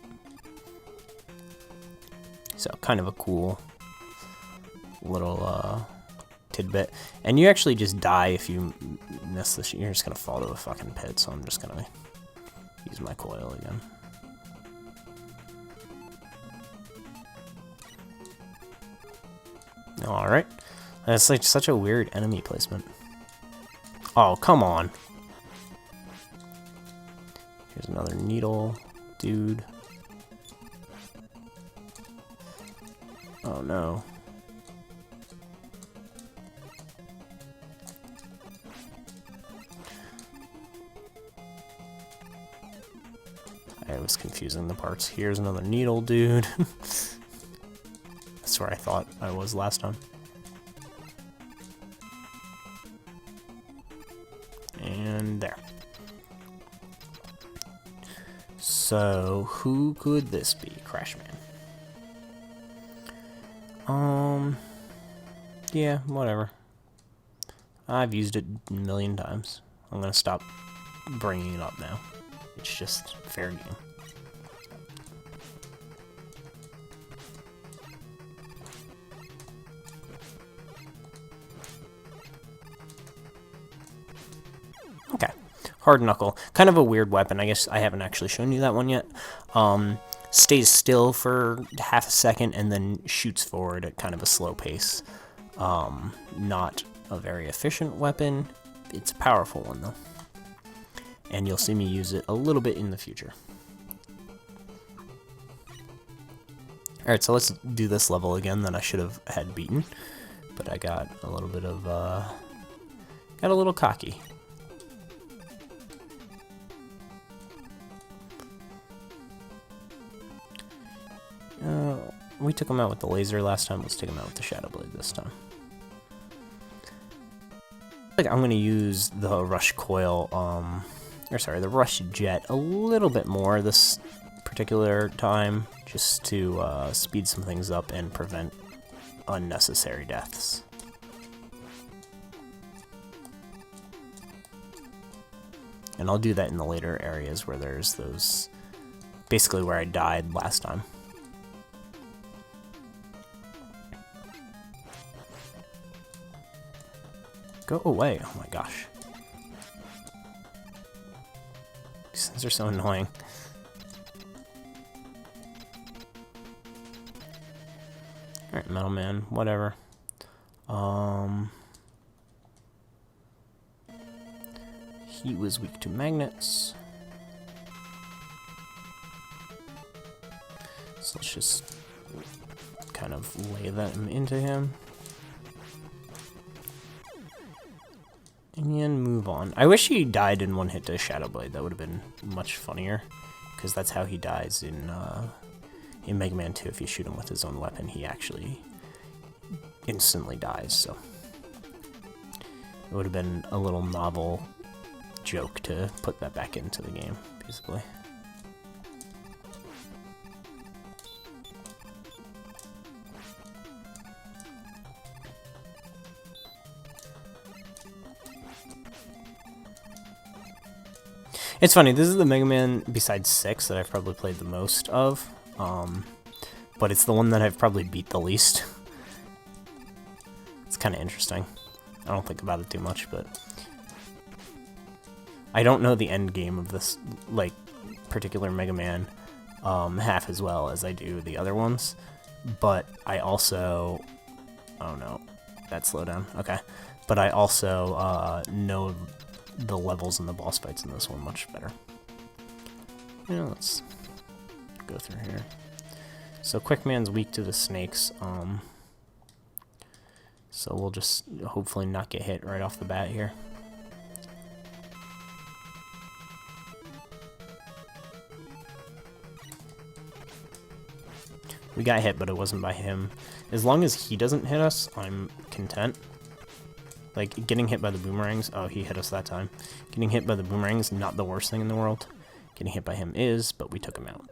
So kind of a cool little tidbit. And you actually just die if you miss this. You're just going to fall to a fucking pit. So I'm just going to use my coil again. Alright. That's like such a weird enemy placement. Oh, come on. Here's another needle, dude. Oh no. I was confusing the parts. Here's another needle, dude. That's where I thought I was last time. and there. So, who could this be? Crashman. Yeah, whatever. I've used it a million times. I'm gonna stop bringing it up now. It's just fair game. Okay. Hard Knuckle. Kind of a weird weapon. I guess I haven't actually shown you that one yet. Stays still for half a second and then shoots forward at kind of a slow pace. Not a very efficient weapon. It's a powerful one, though. And you'll see me use it a little bit in the future. Alright, so let's do this level again that I should have had beaten. But I got a little bit of, got a little cocky. We took him out with the laser last time. Let's take him out with the Shadow Blade this time. Like I'm gonna use the Rush Coil, the Rush Jet a little bit more this particular time, just to speed some things up and prevent unnecessary deaths. And I'll do that in the later areas where there's those, basically where I died last time. Go away. Oh my gosh. These things are so annoying. Alright, Metal Man, whatever. He was weak to magnets. So let's just kind of lay them into him. And move on. I wish he died in one hit to Shadow Blade. That would have been much funnier, because that's how he dies in Mega Man 2. If you shoot him with his own weapon, he actually instantly dies. So it would have been a little novel joke to put that back into the game, basically. It's funny, this is the Mega Man besides 6 that I've probably played the most of, but it's the one that I've probably beat the least. It's kind of interesting. I don't think about it too much, but I don't know the end game of this, like, particular Mega Man half as well as I do the other ones, but I also, oh no, that slowdown, okay, but I also know the levels and the boss fights in this one much better. Yeah, let's go through here. So Quickman's weak to the snakes, so we'll just hopefully not get hit right off the bat here. We got hit, but it wasn't by him. As long as he doesn't hit us, I'm content. Like, getting hit by the boomerangs, oh, he hit us that time. Getting hit by the boomerangs, not the worst thing in the world. Getting hit by him is, but we took him out.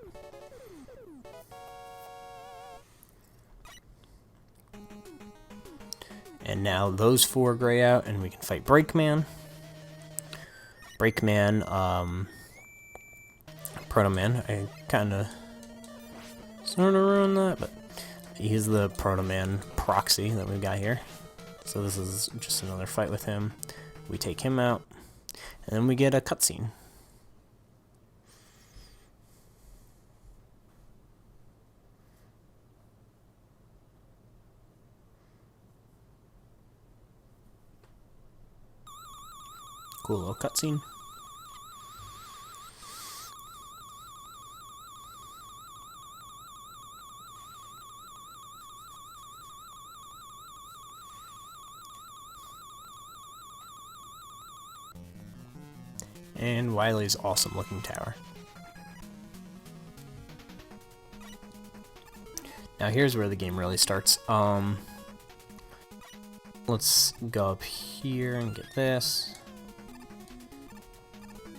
And now those 4 gray out, and we can fight Breakman. Breakman, Proto Man, I kinda sort of ruined that, but he's the Proto Man proxy that we've got here. So this is just another fight with him. We take him out, and then we get a cutscene. Cool little cutscene. And Wily's awesome looking tower. Now here's where the game really starts. Let's go up here and get this.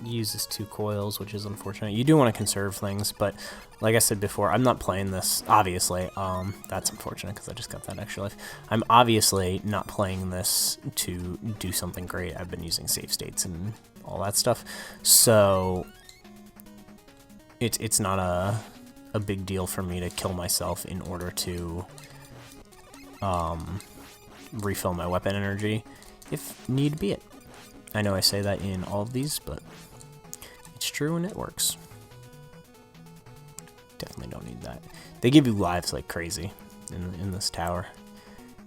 uses 2 coils, which is unfortunate. You do want to conserve things, but like I said before, I'm not playing this, obviously. That's unfortunate because I just got that extra life. I'm obviously not playing this to do something great. I've been using save states and all that stuff, so it's not a big deal for me to kill myself in order to refill my weapon energy, if need be it. I know I say that in all of these, but it's true and it works. Definitely don't need that. They give you lives like crazy in this tower.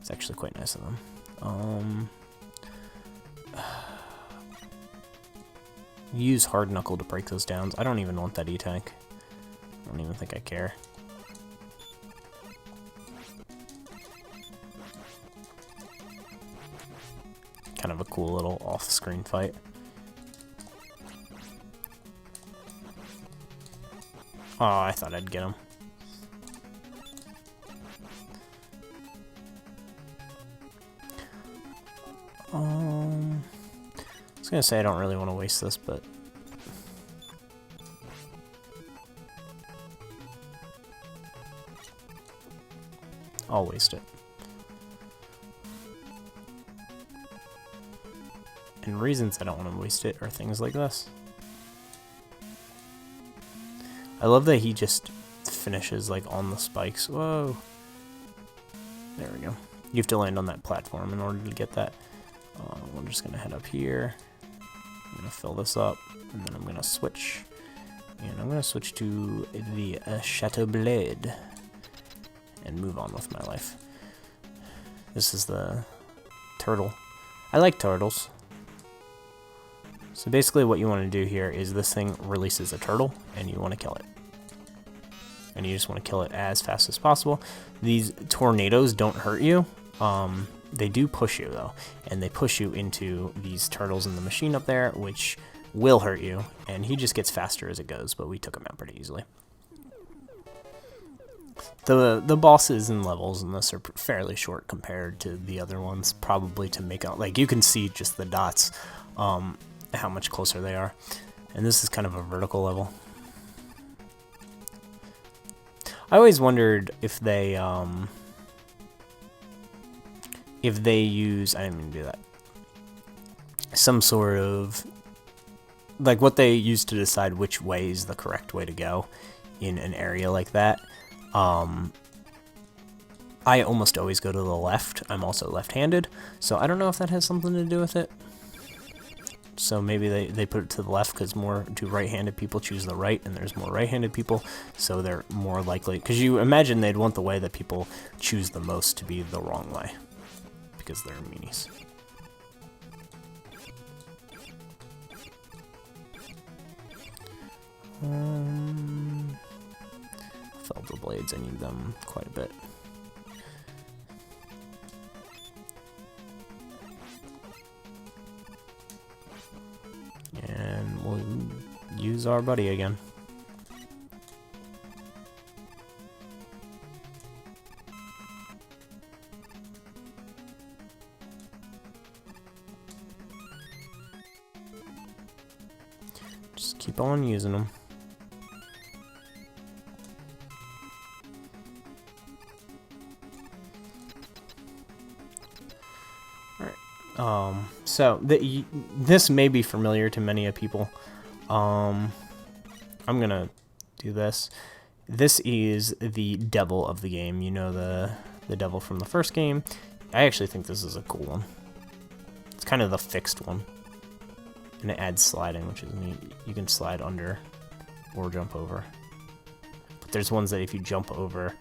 It's actually quite nice of them. Use hard knuckle to break those downs. I don't even want that E-tank. I don't even think I care. Kind of a cool little off-screen fight. Oh, I thought I'd get him. I was gonna say I don't really want to waste this, but I'll waste it. And reasons I don't want to waste it are things like this. I love that he just finishes like on the spikes. Whoa. There we go. You have to land on that platform in order to get that. We're just going to head up here. I'm going to fill this up, and then I'm going to switch. And I'm going to switch to the Chateau Blade and move on with my life. This is the turtle. I like turtles. So basically what you want to do here is this thing releases a turtle, and you want to kill it. And you just want to kill it as fast as possible. These tornadoes don't hurt you. They do push you, though. And they push you into these turtles in the machine up there, which will hurt you. And he just gets faster as it goes, but we took him out pretty easily. The bosses and levels in this are fairly short compared to the other ones, probably to make out, like, you can see just the dots, how much closer they are. And this is kind of a vertical level. I always wondered if they use, I didn't mean to do that, some sort of, like, what they use to decide which way is the correct way to go in an area like that. I almost always go to the left. I'm also left-handed, so I don't know if that has something to do with it. So maybe they put it to the left because more do right-handed people choose the right, and there's more right-handed people, so they're more likely, because you imagine they'd want the way that people choose the most to be the wrong way, because they're meanies. Fell the blades, I need them quite a bit. And we'll use our buddy again. Just keep on using them. So this may be familiar to many of people. I'm gonna do this. This is the devil of the game. You know the devil from the first game. I actually think this is a cool one. It's kind of the fixed one, and it adds sliding, which is neat. You can slide under or jump over. But there's ones that if you jump over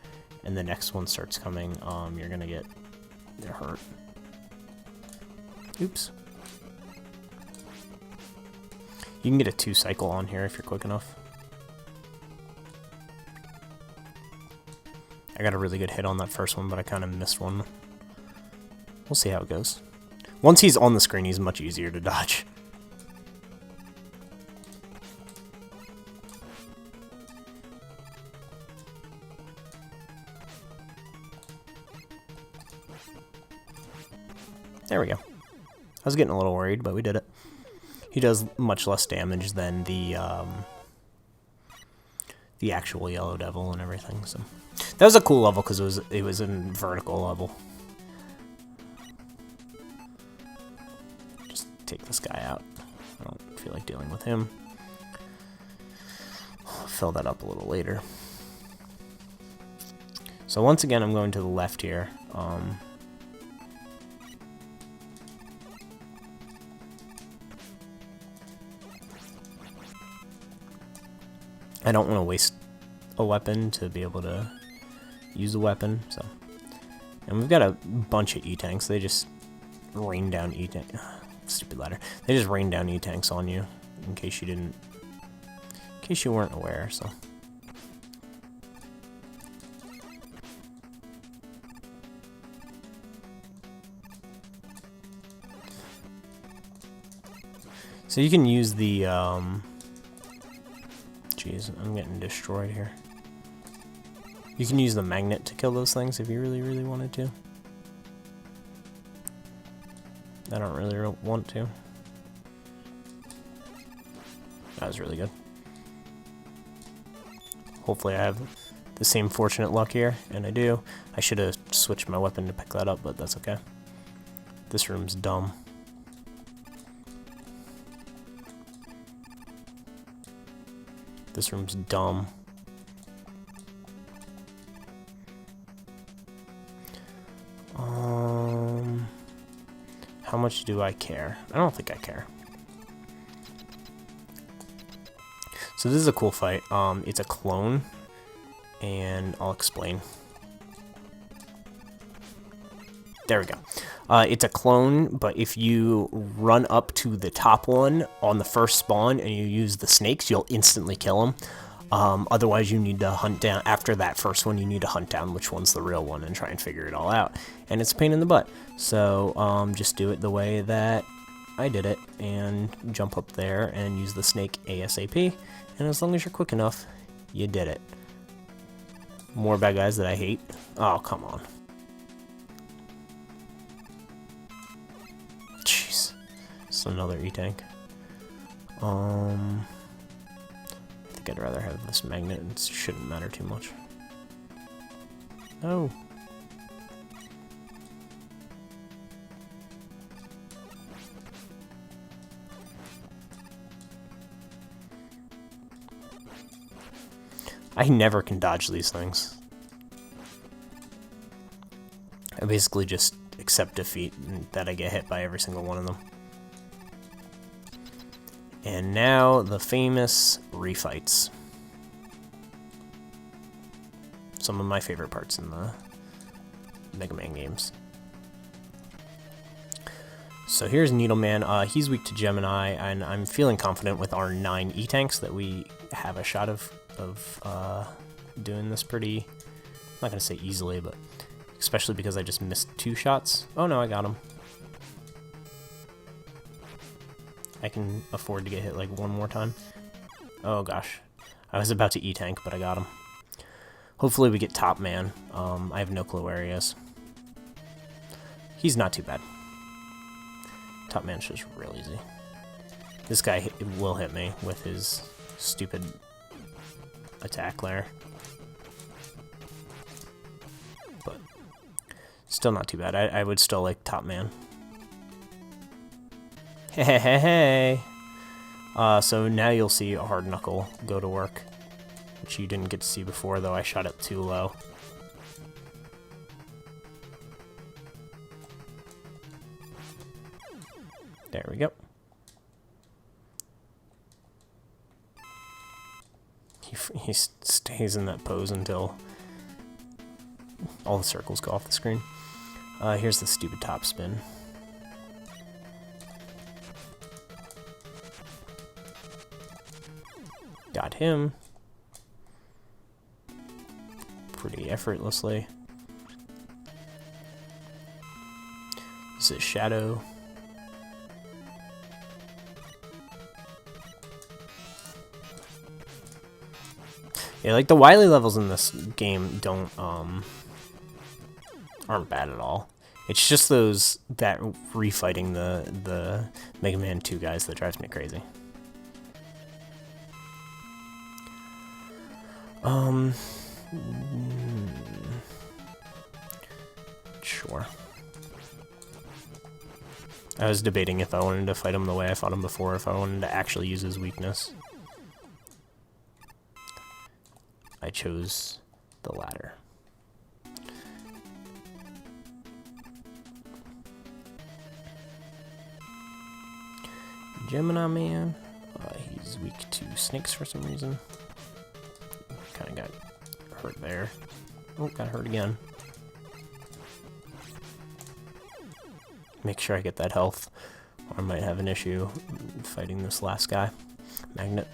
and the next one starts coming, you're gonna get hurt. Oops. You can get a 2-cycle on here if you're quick enough. I got a really good hit on that first one, but I kind of missed one. We'll see how it goes. Once he's on the screen, he's much easier to dodge. There we go. I was getting a little worried, but we did it. He does much less damage than the actual Yellow Devil and everything. So that was a cool level because it was a vertical level. Just take this guy out. I don't feel like dealing with him. I'll fill that up a little later. So once again, I'm going to the left here. I don't want to waste a weapon to be able to use a weapon, so. And we've got a bunch of E-tanks. They just rain down E-tank. Stupid ladder. They just rain down E-tanks on you, in case you weren't aware, so. So you can use the, jeez, I'm getting destroyed here. You can use the magnet to kill those things if you really, really wanted to. I don't really want to. That was really good. Hopefully I have the same fortunate luck here, and I do. I should have switched my weapon to pick that up, but that's okay. This room's dumb. This room's dumb. How much do I care? I don't think I care. So this is a cool fight. It's a clone, and I'll explain. There we go. It's a clone, but if you run up to the top one on the first spawn and you use the snakes, you'll instantly kill them. Otherwise, you need to hunt down, after that first one, you need to hunt down which one's the real one and try and figure it all out. And it's a pain in the butt. So just do it the way that I did it and jump up there and use the snake ASAP. And as long as you're quick enough, you did it. More bad guys that I hate. Oh, come on. Jeez. It's another E-tank. I think I'd rather have this magnet. It shouldn't matter too much. No. I never can dodge these things. I basically just accept defeat and that I get hit by every single one of them. And now the famous refights. Some of my favorite parts in the Mega Man games. So here's Needleman. He's weak to Gemini, and I'm feeling confident with our 9 E-tanks that we have a shot of doing this pretty, I'm not going to say easily, but especially because I just missed 2 shots. Oh no, I got him. I can afford to get hit like one more time. Oh gosh. I was about to E-tank, but I got him. Hopefully we get Top Man. I have no clue where he is. He's not too bad. Top Man's just real easy. This guy will hit me with his stupid attack layer. But still not too bad. I would still like Top Man. Hey. So now you'll see a hard knuckle go to work, which you didn't get to see before, though I shot it too low. There we go. He stays in that pose until all the circles go off the screen. Here's the stupid top spin. Got him. Pretty effortlessly. This is Shadow. Yeah, like the Wily levels in this game aren't bad at all. It's just that refighting the Mega Man 2 guys that drives me crazy. Sure. I was debating if I wanted to fight him the way I fought him before, if I wanted to actually use his weakness. I chose the latter. Gemini Man, he's weak to snakes for some reason. Kind of got hurt there. Oh, got hurt again. Make sure I get that health, or I might have an issue fighting this last guy. Magnet.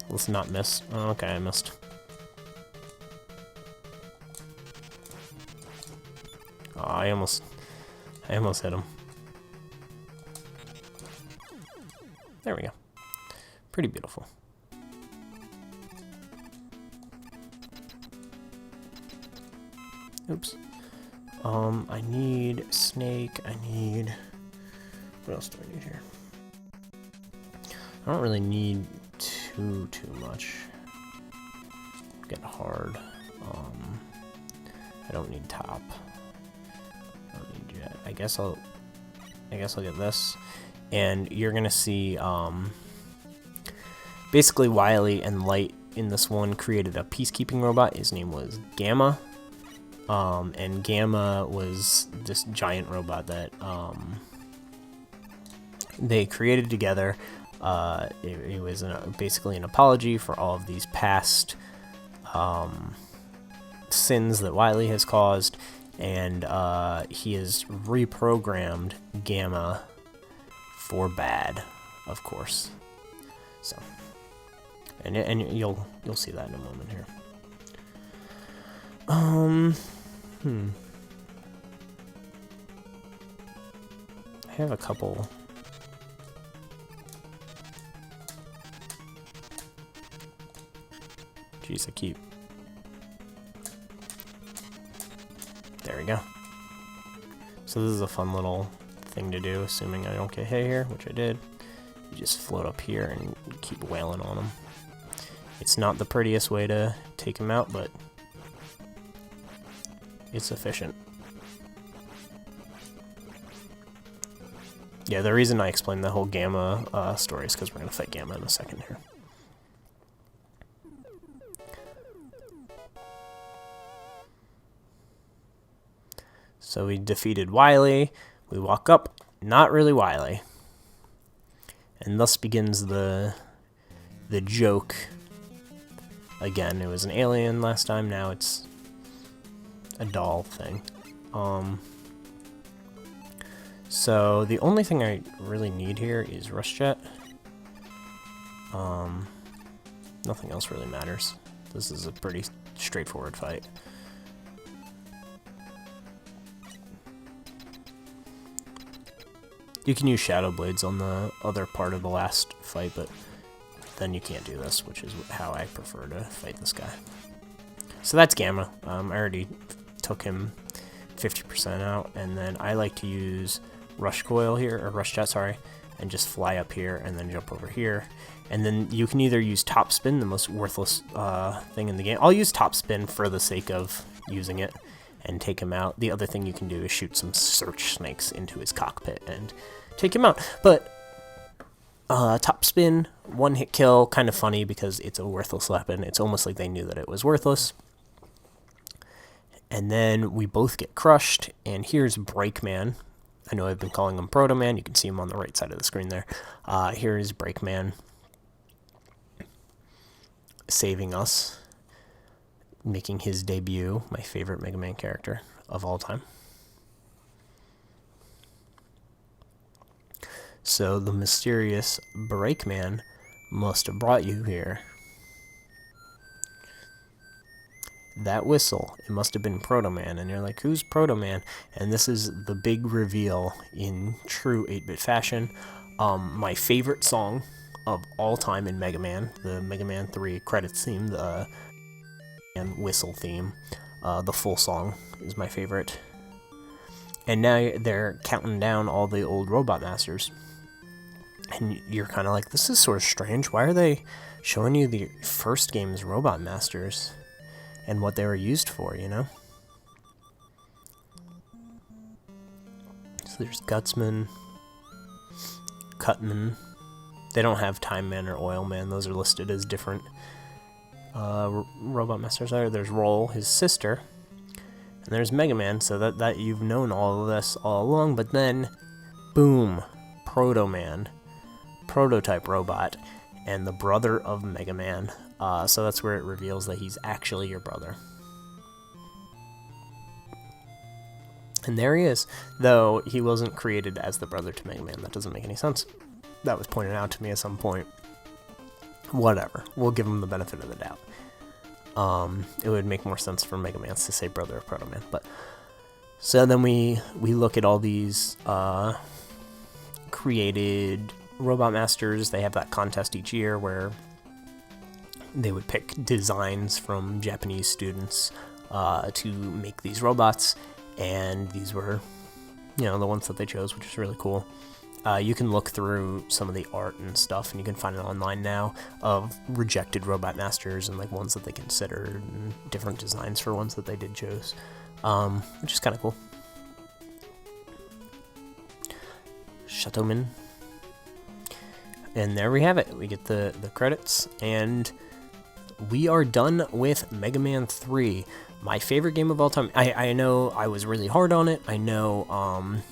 Let's not miss. Oh, okay, I missed. Oh, I almost hit him. There we go. Pretty beautiful. Oops. I need snake. I need... What else do I need here? I don't really need too much. Get hard. I don't need top. I don't need jet. I guess I'll get this. And you're gonna see basically Wily and Light in this one created a peacekeeping robot. His name was Gamma. And Gamma was this giant robot that they created together. It was basically an apology for all of these past sins that Wily has caused, and he has reprogrammed Gamma for bad, of course. So, and you'll see that in a moment here. I have a couple. Jeez, I keep. There we go. So this is a fun little thing to do, assuming I don't get hit here, which I did. You just float up here and keep wailing on him. It's not the prettiest way to take him out, but it's efficient. Yeah, the reason I explained the whole Gamma story is because we're going to fight Gamma in a second here. So we defeated Wily. We walk up, not really Wily. And thus begins the joke. Again, it was an alien last time, now it's a doll thing. So the only thing I really need here is Rush Jet. Nothing else really matters. This is a pretty straightforward fight. You can use Shadow Blades on the other part of the last fight, but then you can't do this, which is how I prefer to fight this guy. So that's Gamma. I already took him 50% out, and then I like to use Rush Coil here, or Rush Jet, sorry, and just fly up here and then jump over here. And then you can either use Top Spin, the most worthless thing in the game. I'll use Top Spin for the sake of using it and take him out. The other thing you can do is shoot some search snakes into his cockpit and take him out. But Top Spin, one hit kill, kind of funny because it's a worthless weapon. It's almost like they knew that it was worthless. And then we both get crushed, and here's Breakman. I know I've been calling him Proto Man. You can see him on the right side of the screen there. Here's Breakman saving us, making his debut, my favorite Mega Man character of all time. So the mysterious Breakman must have brought you here. That whistle, it must have been Proto Man, and you're like, who's Proto Man? And this is the big reveal in true 8-bit fashion. My favorite song of all time in Mega Man, the Mega Man 3 credits theme, the whistle theme, The full song is my favorite. And now they're counting down all the old Robot Masters. And you're kind of like, this is sort of strange. Why are they showing you the first game's Robot Masters and what they were used for, you know? So there's Gutsman, Cutman. They don't have Time Man or Oil Man. Those are listed as different Robot Masters. There's Roll, his sister. And there's MegaMan, so that you've known all of this all along. But then, boom, Proto-Man. Prototype robot, and the brother of MegaMan. So that's where it reveals that he's actually your brother. And there he is, though he wasn't created as the brother to MegaMan. That doesn't make any sense. That was pointed out to me at some point. Whatever. We'll give him the benefit of the doubt. It would make more sense for MegaMan to say brother of Proto-Man. But so then we look at all these created Robot Masters. They have that contest each year where they would pick designs from Japanese students to make these robots, and these were, you know, the ones that they chose, which is really cool. You can look through some of the art and stuff, and you can find it online now of rejected Robot Masters and like ones that they considered and different designs for ones that they did choose, which is kind of cool. Chateauman. And there we have it. We get the credits, and we are done with Mega Man 3. My favorite game of all time. I know I was really hard on it. I know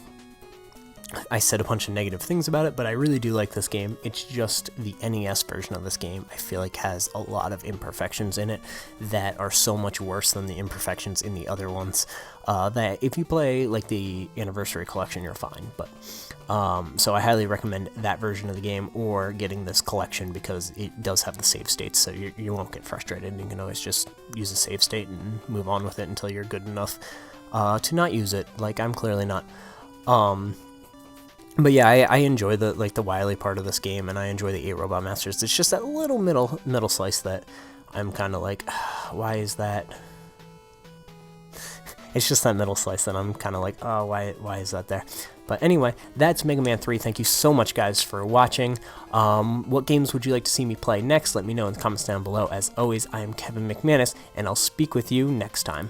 I said a bunch of negative things about it, but I really do like this game. It's just the NES version of this game, I feel like, has a lot of imperfections in it that are so much worse than the imperfections in the other ones, that if you play like the Anniversary Collection, you're fine. But so I highly recommend that version of the game or getting this collection, because it does have the save states, so you won't get frustrated, and you can always just use a save state and move on with it until you're good enough to not use it, like I'm clearly not. But yeah, I enjoy the Wily part of this game, and I enjoy the 8 Robot Masters. It's just that little middle slice that I'm kind of like, why is that? It's just that middle slice that I'm kind of like, oh, why is that there? But anyway, that's Mega Man 3. Thank you so much, guys, for watching. What games would you like to see me play next? Let me know in the comments down below. As always, I am Kevin McManus, and I'll speak with you next time.